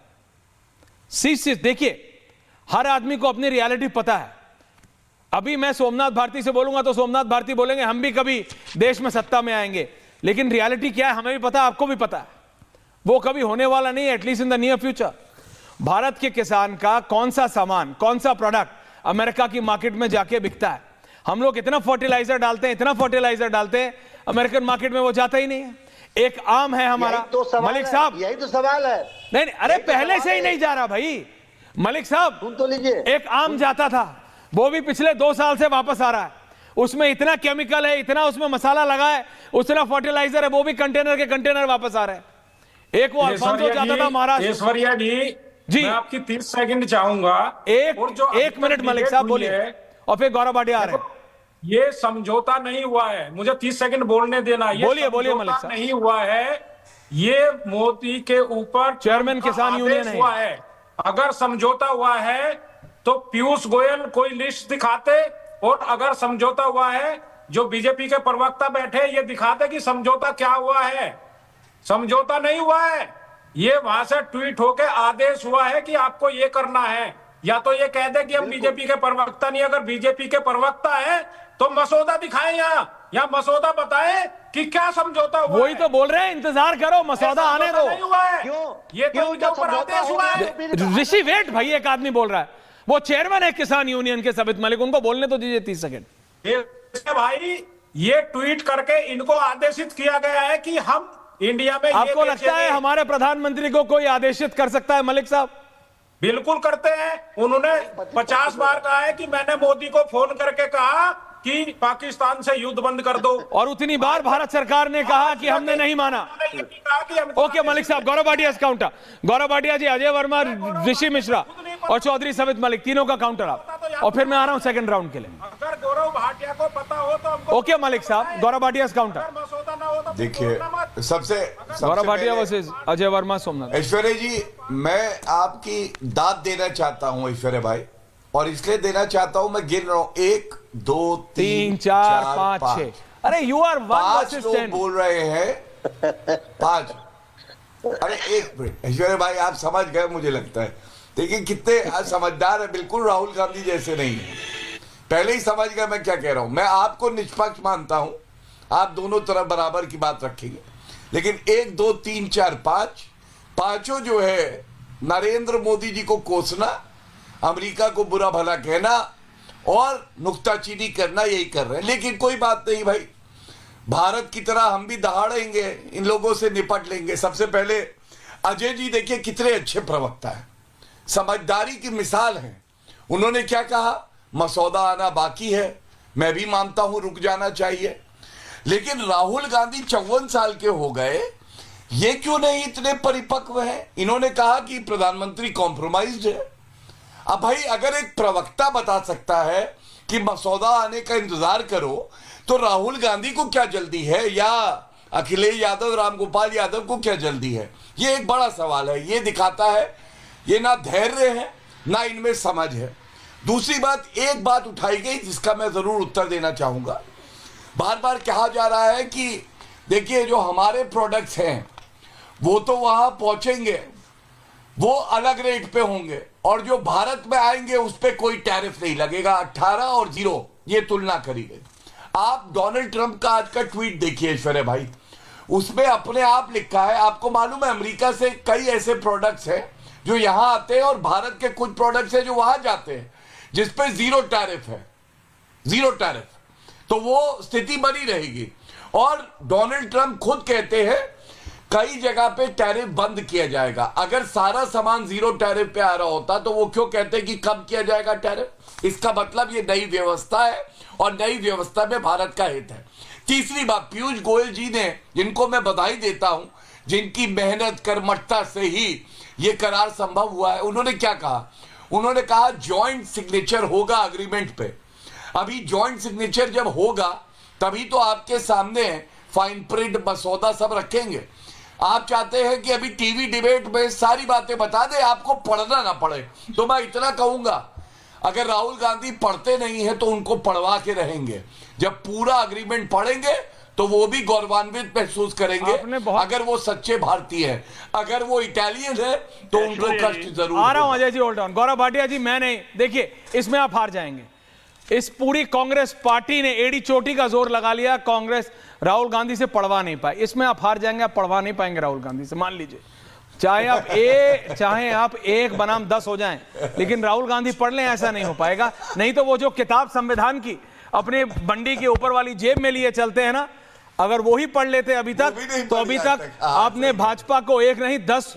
देखिए, हर आदमी को अपनी रियलिटी पता है। अभी मैं सोमनाथ भारती से बोलूंगा तो सोमनाथ भारती बोलेंगे हम भी कभी देश में सत्ता में आएंगे, लेकिन रियलिटी क्या है हमें भी पता, आपको भी पता है, वो कभी होने वाला नहीं है, at least in the near future. Bharat के किसान का कौन सा सामान, कौन सा प्रोडक्ट अमेरिका की मार्केट में जाके बिकता है? हम लोग इतना फर्टिलाइजर डालते हैं, इतना फर्टिलाइजर डालते हैं, अमेरिकन मार्केट में वो जाता ही नहीं है। एक आम है हमारा, मलिक साहब, यही तो सवाल है। नहीं अरे पहले से ही नहीं जा रहा भाई मलिक साहब, सुन तो लीजिए। एक आम जाता था, वो भी पिछले 2 साल से वापस आ रहा है, उसमें इतना केमिकल है, इतना उसमें मसाला लगा है, उतना फर्टिलाइजर है, वो भी कंटेनर के कंटेनर वापस आ रहे हैं। एक वो अल्फांसो जाता था महाराष्ट्र। ऐश्वर्या जी मैं आपकी 30 सेकंड चाहूंगा। एक मिनट मलिक साहब बोलिए, और फिर गौरव भाटिया आ रहे हैं। ये समझौता नहीं हुआ है, मुझे 30 सेकंड बोलने देना। ये बोलिए मलिक साहब। नहीं हुआ है, ये मोदी के ऊपर चेयरमैन किसान यूनियन हुआ है। अगर समझौता हुआ है तो पीयूष गोयल कोई लिस्ट दिखाते, और अगर समझौता हुआ है जो बीजेपी के प्रवक्ता बैठे ये दिखाते कि समझौता क्या हुआ है। समझौता नहीं हुआ है, ये वहां से ट्वीट होके आदेश हुआ है कि आपको ये करना है, या तो ये कह दे कि हम बीजेपी के प्रवक्ता नहीं, अगर बीजेपी के प्रवक्ता है तो मसौदा दिखाएं या मसौदा बताएं कि क्या समझौता हुआ। वही तो बोल रहे हैं, इंतजार करो, मसौदा आने दो। नहीं हुआ है, ये तो इनके ऊपर आदेश हुआ है। ऋषि वेट भाई, एक आदमी बोल रहा है, वो चेयरमैन है किसान यूनियन के, सबित मलिक, उनको बोलने तो दीजिए 30 सेकंड। भाई ये ट्वीट करके इनको आदेशित किया गया है कि हम इंडिया में, आपको लगता है हमारे प्रधानमंत्री को कोई आदेशित कर सकता है मलिक साहब? बिल्कुल करते हैं। उन्होंने 50 बार कहा है कि मैंने मोदी को फोन करके कहा कि पाकिस्तान से युद्ध बंद कर दो, और उतनी बार भारत सरकार ने कहा कि हमने नहीं माना। ओके मलिक साहब, गौरव भाटिया काउंटर, गौरव भाटिया जी, अजय वर्मा, ऋषि मिश्रा और चौधरी सबित मलिक, तीनों का काउंटर आप, और फिर मैं आ रहा हूं सेकंड राउंड के लिए। अगर गौरव भाटिया को पता हो तो ओके मलिक साहब, गौरव भाटिया काउंटर। देखिए, सबसे गौरव भाटिया वर्सेस अजय वर्मा सोमनाथ। ऐश्वर्या जी, मैं आपकी दाद देना चाहता हूं ऐश्वर्या भाई, और इसलिए देना चाहता हूं, मैं गिन रहा हूं 1 2 3 4 5 6। अरे यू आर 1 वर्सेस 10 बोल रहे हैं 5। अरे एक मिनट ऐश्वर्या भाई, आप समझ गए मुझे लगता है। देखिए कितने समझदार है, बिल्कुल राहुल गांधी जैसे नहीं है, पहले ही समझ गए मैं क्या कह रहा हूं। मैं आपको निष्पक्ष मानता हूं, आप दोनों तरफ बराबर की बात रखेंगे, लेकिन 1 2 3 4 5 पांचों जो है नरेंद्र मोदी जी को कोसना, अमेरिका को बुरा भला कहना और नुक्ताचीनी करना, यही कर रहे हैं। लेकिन कोई बात नहीं भाई, भारत की तरह हम भी दहाड़ेंगे, इन लोगों से निपट लेंगे। सबसे पहले अजय जी देखिए कितने अच्छे प्रवक्ता हैं, समझदारी की मिसाल है। उन्होंने क्या कहा, मसौदा आना बाकी है, मैं भी मानता हूं रुक जाना चाहिए, लेकिन राहुल गांधी 54 साल के हो गए, ये क्यों नहीं इतने परिपक्व हैं? इन्होंने कहा कि प्रधानमंत्री कॉम्प्रोमाइज्ड है। अब भाई अगर एक प्रवक्ता बता सकता है कि मसौदा आने का इंतजार करो, तो राहुल गांधी को क्या जल्दी है, या अखिलेश यादव, रामगोपाल यादव को क्या जल्दी है? ये एक बड़ा सवाल है। ये दिखाता है ये ना धैर्य है ना इनमें समझ है। दूसरी बात, एक बात उठाई गई जिसका मैं जरूर उत्तर देना चाहूंगा। बार बार कहा जा रहा है कि देखिए जो हमारे प्रोडक्ट्स हैं वो तो वहां पहुंचेंगे, वो अलग रेट पे होंगे, और जो भारत में आएंगे उस पर कोई टैरिफ नहीं लगेगा। 18 और 0 ये तुलना करी गई। आप डोनाल्ड ट्रंप का आज का ट्वीट देखिए ऐश्वर्या भाई, उसमें अपने आप लिखा है, आपको मालूम है अमेरिका से कई ऐसे प्रोडक्ट्स हैं जो यहां आते हैं, और भारत के कुछ प्रोडक्ट्स हैं जो वहां जाते हैं जिसपे 0 टैरिफ है, 0 टैरिफ। तो वो स्थिति बनी रहेगी। और डोनाल्ड ट्रंप खुद कहते हैं कई जगह पे टैरिफ बंद किया जाएगा। अगर सारा सामान 0 टैरिफ पे आ रहा होता तो वो क्यों कहते हैं कि कब किया जाएगा टैरिफ? इसका मतलब ये नई व्यवस्था है, और नई व्यवस्था में भारत का हित है। तीसरी बात, पीयूष गोयल जी ने, जिनको मैं बधाई देता हूं, जिनकी मेहनत कर्मठता से ही ये करार संभव हुआ है, उन्होंने क्या कहा? उन्होंने कहा ज्वाइंट सिग्नेचर होगा अग्रीमेंट पे। अभी ज्वाइंट सिग्नेचर जब होगा तभी तो आपके सामने फाइन प्रिंट मसौदा सब रखेंगे। आप चाहते हैं कि अभी टीवी डिबेट में सारी बातें बता दे, आपको पढ़ना ना पड़े। तो मैं इतना कहूंगा, अगर राहुल गांधी पढ़ते नहीं है तो उनको पढ़वा के रहेंगे। जब पूरा अग्रीमेंट पढ़ेंगे तो वो भी गौरवान्वित महसूस करेंगे। अगर वो सच्चे भारतीय है, अगर वो इटालियन है तो उनको कष्ट जरूर। आ रहा हूं अजय जी, होल्ड ऑन। गौरव भाटिया जी, मैं नहीं, देखिए इसमें आप हार जाएंगे। इस पूरी कांग्रेस पार्टी ने एड़ी चोटी का जोर लगा लिया, कांग्रेस राहुल गांधी से पढ़वा नहीं पाए। इसमें आप हार जाएंगे, आप पढ़वा नहीं पाएंगे राहुल गांधी से, मान लीजिए। चाहे आप एक बनाम 10 हो जाएं, लेकिन राहुल गांधी पढ़ लें, ऐसा नहीं हो पाएगा। नहीं तो वो जो किताब संविधान की अपने बंडी के ऊपर वाली जेब में लिए चलते हैं ना, अगर वो ही पढ़ लेते अभी तक, तो अभी तक आपने भाजपा को एक नहीं 10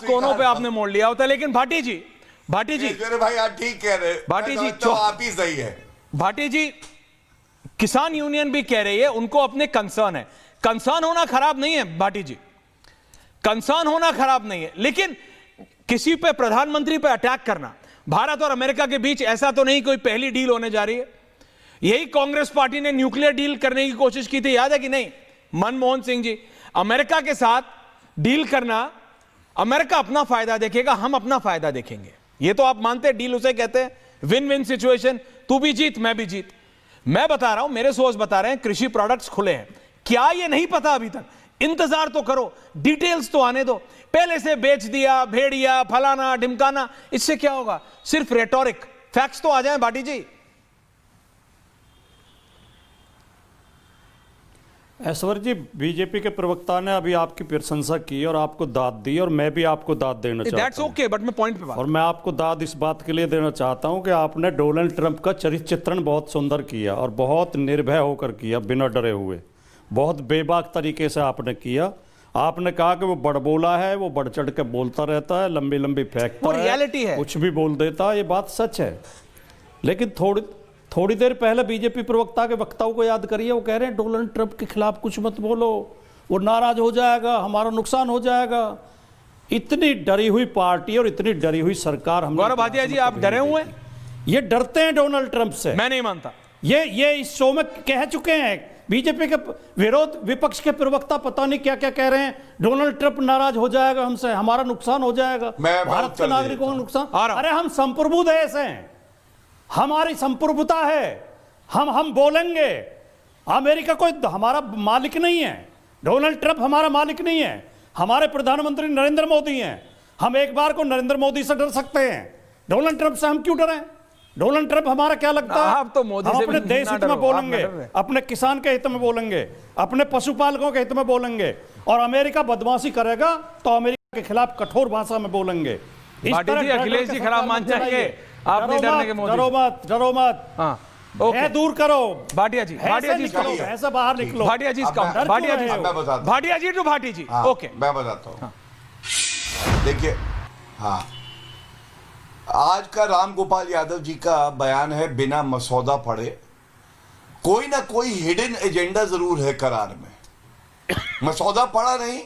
कोनों पे आपने मोड़ लिया होता। लेकिन भाटी जी भाई आप ठीक कह रहे हैं, भाटी जी तो आप ही सही है। भाटी जी, किसान यूनियन भी कह रही है, उनको अपने कंसर्न है। कंसर्न होना खराब नहीं है भाटी जी, कंसर्न होना खराब नहीं है, लेकिन किसी पे, प्रधानमंत्री पे अटैक करना, भारत और अमेरिका के बीच ऐसा तो नहीं कोई पहली डील होने जा रही है। यही कांग्रेस पार्टी ने न्यूक्लियर डील करने की कोशिश की थी, याद है कि नहीं? मनमोहन सिंह जी, अमेरिका के साथ डील करना, अमेरिका अपना फायदा देखेगा, हम अपना फायदा देखेंगे, ये तो आप मानते हैं। डील उसे कहते हैं, विन विन सिचुएशन, तू भी जीत मैं भी जीत। मैं बता रहा हूं, मेरे सोर्स बता रहे हैं, कृषि प्रोडक्ट्स खुले हैं। क्या ये नहीं पता अभी तक? इंतजार तो करो, डिटेल्स तो आने दो। पहले से बेच दिया, भेड़िया, फलाना ढिमकाना, इससे क्या होगा? सिर्फ रेटोरिक, फैक्ट्स तो आ जाए भाटी जी। ऐश्वर्य जी, बीजेपी के प्रवक्ता ने अभी आपकी प्रशंसा की और आपको दाद दी, और मैं भी आपको दाद देना चाहता हूं। ओके, बट मैं पॉइंट पे बात, और मैं आपको दाद इस बात के लिए देना चाहता हूं कि आपने डोनाल्ड ट्रंप का चरित्र चित्रण बहुत सुंदर किया, और बहुत निर्भय होकर किया, बिना डरे हुए, बहुत बेबाक तरीके से आपने किया। आपने कहा कि वो बड़बोला है, वो बढ़ चढ़ के बोलता रहता है, लंबी लंबी फेंकता है, रियलिटी है, कुछ भी बोल देता है, ये बात सच है। लेकिन थोड़ी देर पहले बीजेपी प्रवक्ता के वक्ताओं को याद करिए, वो कह रहे हैं डोनाल्ड ट्रंप के खिलाफ कुछ मत बोलो, वो नाराज हो जाएगा, हमारा नुकसान हो जाएगा। इतनी डरी हुई पार्टी और इतनी डरी हुई सरकार हम। गौरव भाटिया जी, आप डरे हुए हैं? ये डरते हैं डोनाल्ड ट्रंप से, मैं नहीं मानता। ये इस शो में कह चुके हैं, बीजेपी के विपक्ष के प्रवक्ता पता नहीं क्या क्या कह रहे हैं, डोनाल्ड ट्रंप नाराज हो जाएगा हमसे, हमारा नुकसान हो जाएगा, भारत के नागरिकों का नुकसान। अरे हम संप्रभु देश हैं, हमारी संप्रभुता है, हम बोलेंगे। अमेरिका कोई हमारा मालिक नहीं है, डोनाल्ड ट्रंप हमारा मालिक नहीं है, हमारे प्रधानमंत्री नरेंद्र मोदी हैं। हम एक बार को नरेंद्र मोदी से डर सकते हैं, डोनाल्ड ट्रंप से हम क्यों डरें? डोनाल्ड ट्रंप हमारा क्या लगता है? आप तो मोदी हम से अपने देश हित में बोलेंगे, अपने किसान के हित में बोलेंगे, अपने पशुपालकों के हित में बोलेंगे, और अमेरिका बदमाशी करेगा तो अमेरिका के खिलाफ कठोर भाषा में बोलेंगे। अखिलेश जी खराब मान जाएंगे, आप नहीं डरने के मोदी। डरो मत, हाँ, ओके, दूर करो। भाटिया जी ऐसा बाहर निकलो। भाटिया जी टू भाटी जी, ओके, मैं बताता हूँ। देखिए, हाँ, आज का राम गोपाल यादव जी का बयान है, बिना मसौदा पढ़े कोई ना कोई हिडन एजेंडा जरूर है करार में। मसौदा पढ़ा नहीं,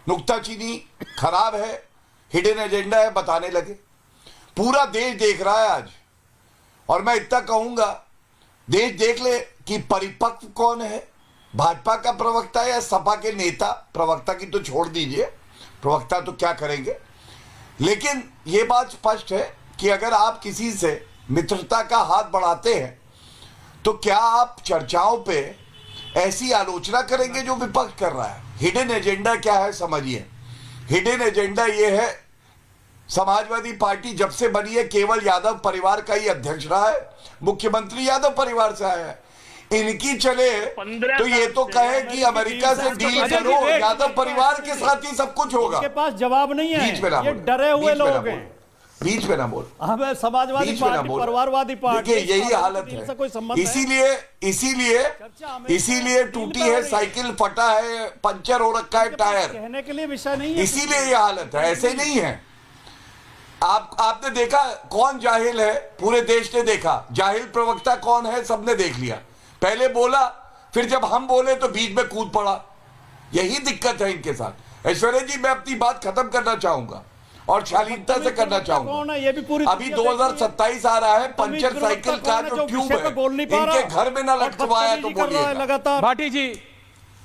नुक्ताचीनी खराब है, हिडन एजेंडा है, बताने लगे। पूरा देश देख रहा है आज, और मैं इतना कहूंगा, देश देख ले कि परिपक्व कौन है, भाजपा का प्रवक्ता या सपा के नेता। प्रवक्ता की तो छोड़ दीजिए, प्रवक्ता तो क्या करेंगे, लेकिन यह बात स्पष्ट है कि अगर आप किसी से मित्रता का हाथ बढ़ाते हैं तो क्या आप चर्चाओं पे ऐसी आलोचना करेंगे जो विपक्ष कर रहा है। हिडन एजेंडा क्या है समझिए। हिडन एजेंडा यह है, समाजवादी पार्टी जब से बनी है केवल यादव परिवार का ही अध्यक्ष रहा है, मुख्यमंत्री यादव परिवार से आया है। इनकी चले तो ये तो कहे कि अमेरिका से डील करो, यादव परिवार के साथ ही सब कुछ होगा। इनके पास जवाब नहीं है, ये डरे हुए लोग हैं। बीच में ना बोल, हमें समाजवादी पार्टी, परिवारवादी पार्टी, देखिए यही हालत है। इसीलिए टूटी है साइकिल, फटा है, पंचर हो रखा है टायर, कहने के लिए विषय नहीं है, इसीलिए ये हालत है। ऐसे नहीं है। आपने देखा कौन जाहिल है, पूरे देश ने देखा जाहिल प्रवक्ता कौन है, सबने देख लिया। पहले बोला, फिर जब हम बोले तो बीच में कूद पड़ा। यही दिक्कत है इनके साथ। ऐश्वर्या जी, मैं अपनी बात खत्म करना चाहूंगा और शालीनता से करना चाहूंगा। ये भी पूरी अभी 2027 आ रहा है, पंचर साइकिल का जो ट्यूब है इनके घर में ना लटकवाया तो बोलिए लगातार। भाटी जी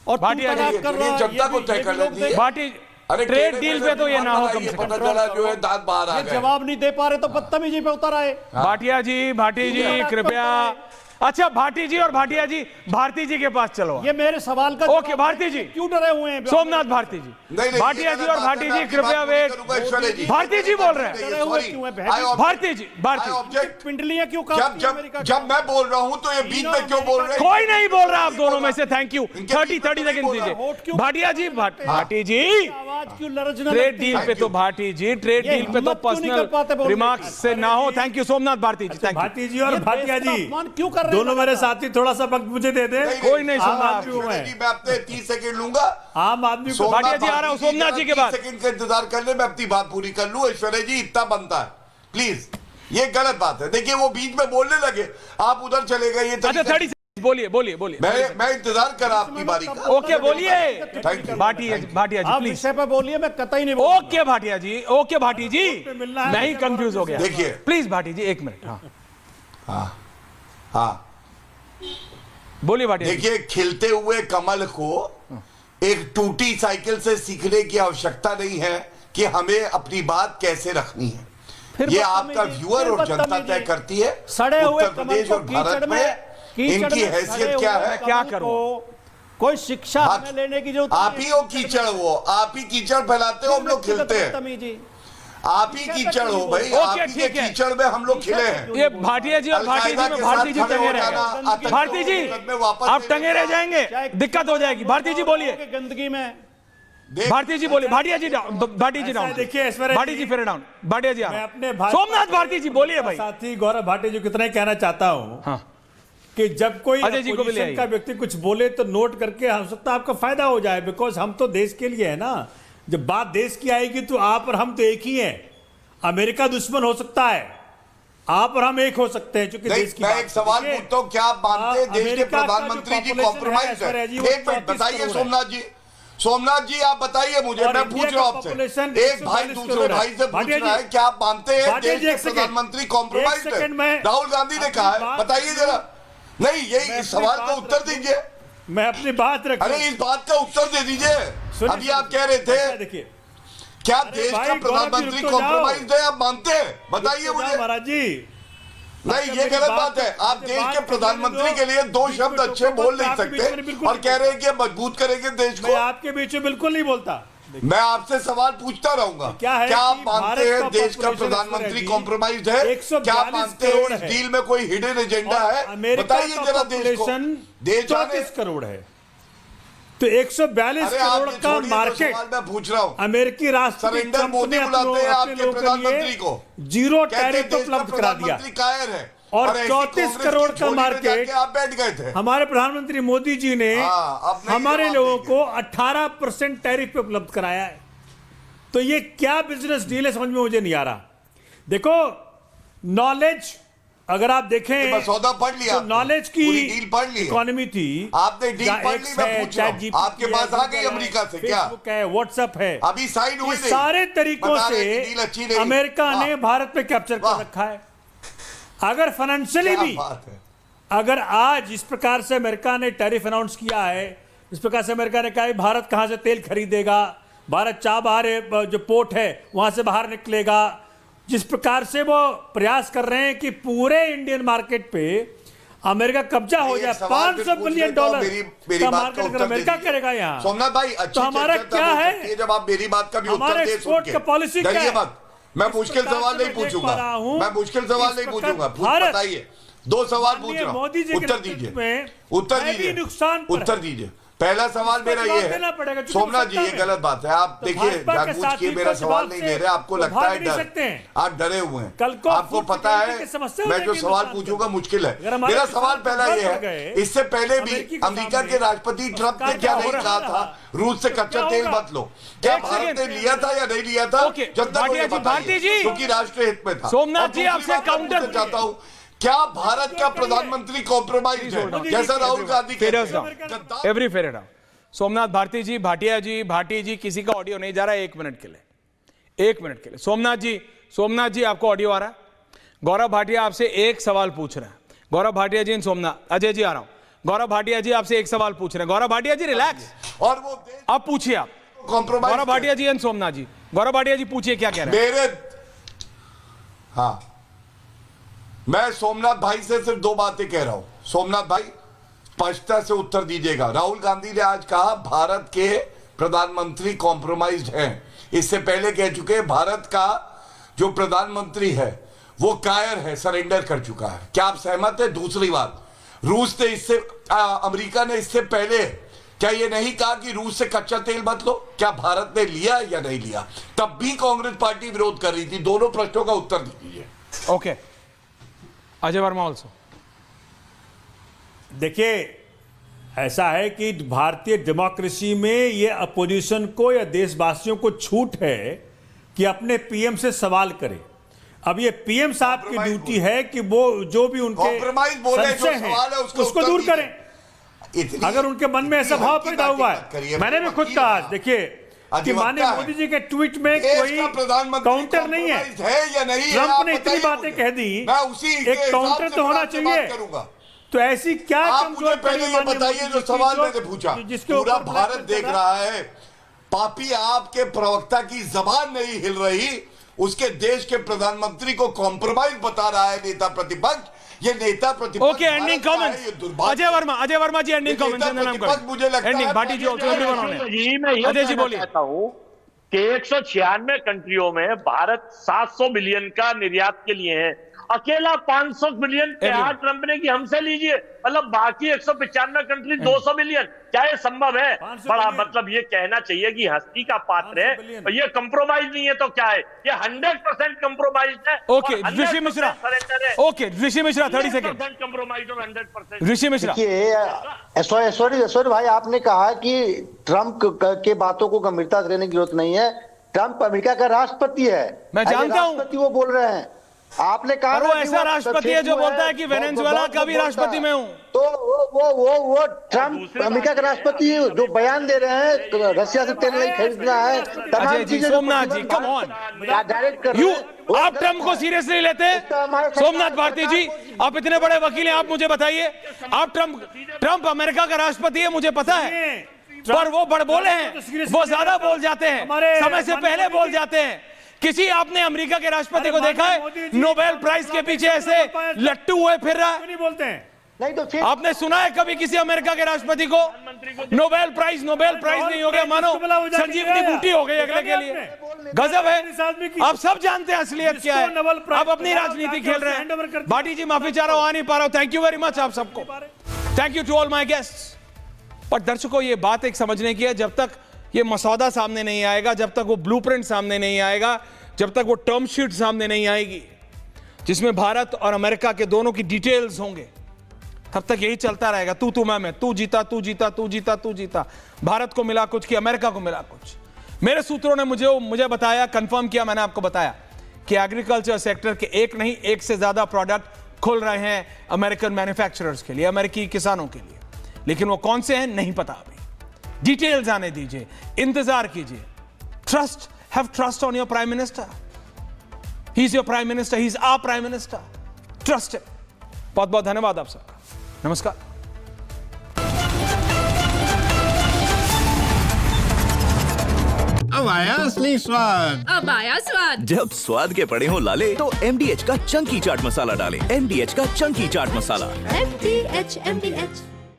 और जनता को तय कर लेती भाटी, अरे ट्रेड डील पे तो ये ना हो, कम से कम पता चला जो है दांत बाहर आ गए। जवाब नहीं दे पा रहे तो बदतमीजी पे उतर आए। भाटी जी कृपया अच्छा भाटी जी और भाटिया जी, भारती जी के पास चलो। ये मेरे सवाल का ओके भारती जी, क्यों डरे हुए हैं? सोमनाथ भारती जी, भाटिया जी और भाटी जी कृपया वेट। भारती जी बोल रहे हैं, भारती जी, भारती पिंडलियां क्यों जब मैं बोल रहा हूं तो ये बीच में क्यों बोल रहे हैं? कोई नहीं बोल रहा आप दोनों में से। Thank you. 30 सेकंड दीजिए। भाटिया जी, भाटी जी, आवाज क्यों लरजना? ट्रेड डील पे तो भाटी जी, ट्रेड डील पे तो पर्सनल रिमार्क्स से ना हो। Thank you Somnath Bharti ji. Thank you. Bhati ji और भाटिया जी क्यों कर रहे हैं? दोनों मेरे साथी, थोड़ा सा वक्त मुझे दे दे। कोई नहीं सुन रहा। मैं अपने 30 सेकंड लूंगा। आम आदमी को भाटिया जी आ रहा हूं सोमनाथ जी के बाद। 30 सेकंड का इंतजार कर ले, मैं अपनी बात पूरी कर लूं। ऐश्वर्या जी इतना बनता है, प्लीज। ये गलत बात है। देखिए वो बीच में बोलने लगे, आप उधर चले गए। ये अच्छा 30 बोलिए बोलिए बोलिए। मैं इंतजार कर आपकी बारी का। ओके बोलिए भाटिया जी प्लीज। विषय पे बोलिए, मैं कतई नहीं। ओके भाटिया जी, ओके भाटी जी, मैं ही कंफ्यूज हो गया। देखिए प्लीज भाटी जी 1 मिनट। हाँ हाँ बोलिए भाटिया। देखिए खिलते हुए कमल को एक टूटी साइकिल से सीखने की आवश्यकता नहीं है कि हमें अपनी बात कैसे रखनी है। ये आपका व्यूअर और जनता तय करती है। सड़े हुए उत्तर प्रदेश और भारत में इनकी हैसियत क्या है? क्या करूं? कोई शिक्षा हमें लेने की जरूरत आप ही हो कीचड़, वो आप ही कीचड़ फैलाते हो, हम लोग खिलते हैं। आप ही कीचड़ हो भाई, आप ही के कीचड़ में हम लोग खिले हैं। ये भाटिया जी और भाटी जी में भारती जी टंगे रहे। भारती जी आप टंगे रह जाएंगे, दिक्कत हो जाएगी। भारती जी बोलिए। गंदगी में भारती जी बोलिए। भाटिया जी भाटी जी डाउन। देखिए भाटी जी फिर डाउन। भाटिया जी मैं अपने सोमनाथ भारती जी बोलिए भाई। साथी गौरव भाटी जी कितना ही कहना चाहता हूं कि जब कोई अपोजिशन का व्यक्ति कुछ बोले तो नोट करके हो सकता है आपका फायदा हो जाए। बिकॉज हम तो देश के लिए है ना। जब बात देश की आएगी तो आप और हम तो एक ही हैं। अमेरिका दुश्मन हो सकता है, आप और हम एक हो सकते हैं। क्योंकि देश की मैं एक सवाल पूछता हूं, क्या आप मानते हैं देश के प्रधानमंत्री जी कॉम्प्रोमाइज है? एक मिनट बताइए सोमनाथ जी। सोमनाथ जी आप बताइए मुझे, मैं पूछ रहा हूं आपसे। एक भाई दूसरे भाई से पूछ रहा है, क्या आप मानते हैं देश के प्रधानमंत्री कॉम्प्रोमाइज है? राहुल गांधी ने कहा है, बताइए जरा। नहीं यही इस सवाल का उत्तर दीजिए। मैं अपनी बात रख। अरे इस बात का उत्तर दे दीजिए। अभी आप कह रहे थे देखिए क्या देश का प्रधानमंत्री कॉम्प्रोमाइज है? आप मानते हैं? बताइए मुझे। महाराज जी नहीं ये गलत बात है। आप देश के प्रधानमंत्री के लिए 2 शब्द अच्छे बोल नहीं सकते और कह रहे हैं कि मजबूत करेंगे देश को। मैं आपके बीच में बिल्कुल नहीं बोलता। मैं आपसे सवाल पूछता रहूंगा, क्या आप मानते हैं देश का प्रधानमंत्री कॉम्प्रोमाइज है? क्या आप मानते हैं इस डील में कोई हिडन एजेंडा है? बताइए जरा देश को। 34 करोड़ है तो 142 करोड़ का मार्केट। मैं पूछ रहा हूँ, अमेरिकी राष्ट्रपति मोदी बुलाते हैं आपके प्रधानमंत्री को, 0 टैरिफ उपलब्ध करा दिया कायर है और 34 करोड़ का मार्केट आप बैठ गए थे। हमारे प्रधानमंत्री मोदी जी ने हमारे लोगों को 18% टैरिफ पे उपलब्ध कराया है। तो ये क्या बिजनेस डील है समझ में मुझे नहीं आ रहा। देखो नॉलेज अगर आप देखें सौदा पढ़ लिया, तो नॉलेज की डील पढ़ ली, इकोनॉमी थी। आपने डील पढ़ ली। मैं पूछ रहा हूं, आपके पास आ गई अमेरिका से? क्या फेसबुक है, व्हाट्सएप है, अभी साइन हुई? सारे तरीकों से अमेरिका ने भारत पे कैप्चर कर रखा है। अगर फाइनेंशियली भी अगर आज इस प्रकार से अमेरिका ने टैरिफ अनाउंस किया है, इस प्रकार से अमेरिका ने कहा है भारत कहां से तेल खरीदेगा, भारत बाहर जो पोर्ट है वहां से बाहर निकलेगा, जिस प्रकार से वो प्रयास कर रहे हैं कि पूरे इंडियन मार्केट पे अमेरिका कब्जा हो जाए, $500 बिलियन का मार्केट अगर अमेरिका करेगा यहाँ। सोमनाथ भाई तो हमारा क्या है? जब आप मेरी बात का भी उत्तर दे एक्सपोर्ट का पॉलिसी क्या है? मैं मुश्किल सवाल नहीं पूछूंगा, मैं मुश्किल सवाल नहीं पूछूंगा। बताइए 2 सवाल पूछ रहा हूं, उत्तर दीजिए, उत्तर दीजिए, उत्तर दीजिए। पहला सवाल मेरा ये है सोमनाथ जी, ये गलत बात है। आप देखिए जानबूझ के मेरा सवाल नहीं ले रहे, आपको लगता है डर, आप डरे हुए हैं। आपको पता है मैं जो सवाल पूछूंगा मुश्किल है। मेरा सवाल पहला ये है, इससे पहले भी अमेरिका के राष्ट्रपति ट्रंप ने क्या नहीं कहा था, रूस से कच्चा तेल मत लो? क्या भारत ने लिया था या नहीं लिया था? जनता को बताइए, क्योंकि राष्ट्र हित में था। सोमनाथ जी आपसे काउंटर चाहता हूं, क्या भारत का प्रधानमंत्री कॉम्प्रोमाइज है जैसा राहुल गांधी कहते हैं? Every fair down. Somnath Bharti ji, Bhatia ji, Bhati ji, किसी का ऑडियो नहीं जा रहा है। 1 मिनट के लिए, 1 मिनट के लिए। सोमनाथ जी आपको ऑडियो आ रहा है? गौरव भाटिया आपसे एक सवाल पूछ रहे हैं। गौरव भाटिया जी, सोमनाथ, अजय जी आ रहा हूं। गौरव भाटिया जी आपसे एक सवाल पूछ रहे हैं। गौरव भाटिया जी रिलैक्स, और वो अब पूछिए आप। गौरव भाटिया जी एंड सोमनाथ जी, गौरव भाटिया जी पूछिए क्या कह रहे हैं? हाँ मैं सोमनाथ भाई से सिर्फ 2 बातें कह रहा हूं। सोमनाथ भाई स्पष्टता से उत्तर दीजिएगा। राहुल गांधी ने आज कहा भारत के प्रधानमंत्री कॉम्प्रोमाइज्ड हैं। इससे पहले कह चुके हैं भारत का जो प्रधानमंत्री है वो कायर है, सरेंडर कर चुका है। क्या आप सहमत है? दूसरी बात, रूस ने इससे अमेरिका ने इससे पहले क्या ये नहीं कहा कि रूस से कच्चा तेल मत लो? क्या भारत ने लिया या नहीं लिया? तब भी कांग्रेस पार्टी विरोध कर रही थी। दोनों प्रश्नों का उत्तर दीजिए। Okay, Ajay Verma also. देखिए, ऐसा है कि भारतीय डेमोक्रेसी में ये अपोजिशन को या देशवासियों को छूट है कि अपने पीएम से सवाल करें। अब ये पीएम साहब की ड्यूटी है कि वो जो भी उनके संशय हैं उसको दूर करें। अगर उनके मन में ऐसा भाव पैदा हुआ है, मैंने भी खुद कहा, देखिए कि माननीय मोदी जी के ट्वीट में कोई काउंटर नहीं है। ट्रंप ने इतनी बातें कह दी, एक काउंटर तो होना चाहिए। तो ऐसी क्या मुझे पहले ये बताइए जो सवाल मैंने पूछा, पूरा भारत देख रहा है, पापी आपके प्रवक्ता की जबान नहीं हिल रही, उसके देश के प्रधानमंत्री को कॉम्प्रोमाइज बता रहा है नेता प्रतिपक्ष। ये नेता प्रतिपक्ष okay, ending comments Ajay Verma ji, ending comments मुझे लगता है भाटी जी जी मैं ये चाहता हूं कि 196 कंट्रियों में भारत 700 बिलियन का निर्यात के लिए है, अकेला 500 बिलियन कहा ट्रंप ने कि हमसे लीजिए, मतलब बाकी 195 कंट्री 200 बिलियन। क्या ये संभव है? बड़ा मतलब ये कहना चाहिए कि हस्ती का पात्र है, और ये कंप्रोमाइज नहीं है तो क्या है? ये 100% कंप्रोमाइज है। ओके ऋषि मिश्रा, ओके ऋषि मिश्रा 30 सेकंड कंप्रोमाइज और 100%। ऋषि मिश्रा, ऐश्वर्य भाई, आपने कहा कि ट्रंप के बातों को गंभीरता से लेने की जरूरत नहीं है। ट्रंप अमेरिका का राष्ट्रपति है, मैं जानता हूं राष्ट्रपति वो बोल रहे हैं। आपने कहा वो ऐसा राष्ट्रपति है जो बोलता है कि वेनेजुएला का भी राष्ट्रपति मैं हूं। तो वो ट्रंप अमेरिका का राष्ट्रपति जो बयान दे रहे हैं रशिया से तेल नहीं खरीदना है, तमाम चीजें। सोमनाथ जी कम ऑन, डायरेक्ट कर आप ट्रंप को सीरियसली लेते हैं? सोमनाथ भारती जी, आप इतने बड़े वकील हैं, आप मुझे बताइए, आप ट्रंप अमेरिका का राष्ट्रपति है मुझे पता है, पर वो बड़ बोले हैं, वो ज्यादा बोल जाते हैं, समय से पहले बोल जाते हैं। किसी आपने अमेरिका के राष्ट्रपति को देखा है नोबेल प्राइज के पीछे ऐसे लट्टू हुए फिर रहा है? नहीं बोलते हैं। नहीं तो फिर आपने सुना है कभी किसी अमेरिका के राष्ट्रपति को नोबेल प्राइज नहीं हो गया, मानो संजीवनी बूटी हो गई अगले के लिए। गजब है। आप सब जानते हैं असलियत क्या है, आप अपनी राजनीति खेल रहे हैं। भाटी जी माफी चाह रहा हूं, आ नहीं पा रहा हूं। थैंक यू वेरी मच आप सबको, thank you to all my guests. पर दर्शकों, ये बात एक समझने की है, जब तक ये मसौदा सामने नहीं आएगा, जब तक वो ब्लूप्रिंट सामने नहीं आएगा, जब तक वो टर्म शीट सामने नहीं आएगी जिसमें भारत और अमेरिका के दोनों की डिटेल्स होंगे, तब तक यही चलता रहेगा, तू मैं, तू जीता। भारत को मिला कुछ कि अमेरिका को मिला कुछ। मेरे सूत्रों ने मुझे बताया, कंफर्म किया, मैंने आपको बताया कि एग्रीकल्चर सेक्टर के एक नहीं एक से ज्यादा प्रोडक्ट खुल रहे हैं अमेरिकन मैन्युफैक्चरर्स के लिए, अमेरिकी किसानों के लिए। लेकिन वो कौन से हैं नहीं पता अभी। डिटेल्स आने दीजिए, इंतजार कीजिए। Have trust on your prime minister. He's your prime minister. He's our prime minister. Trust him. बहुत बहुत धन्यवाद आप सबका। नमस्कार। अब आया असली स्वाद। अब आया स्वाद। जब स्वाद के पड़े हो लाले तो MDH का चंकी चाट मसाला डालें। MDH का चंकी चाट मसाला। MDH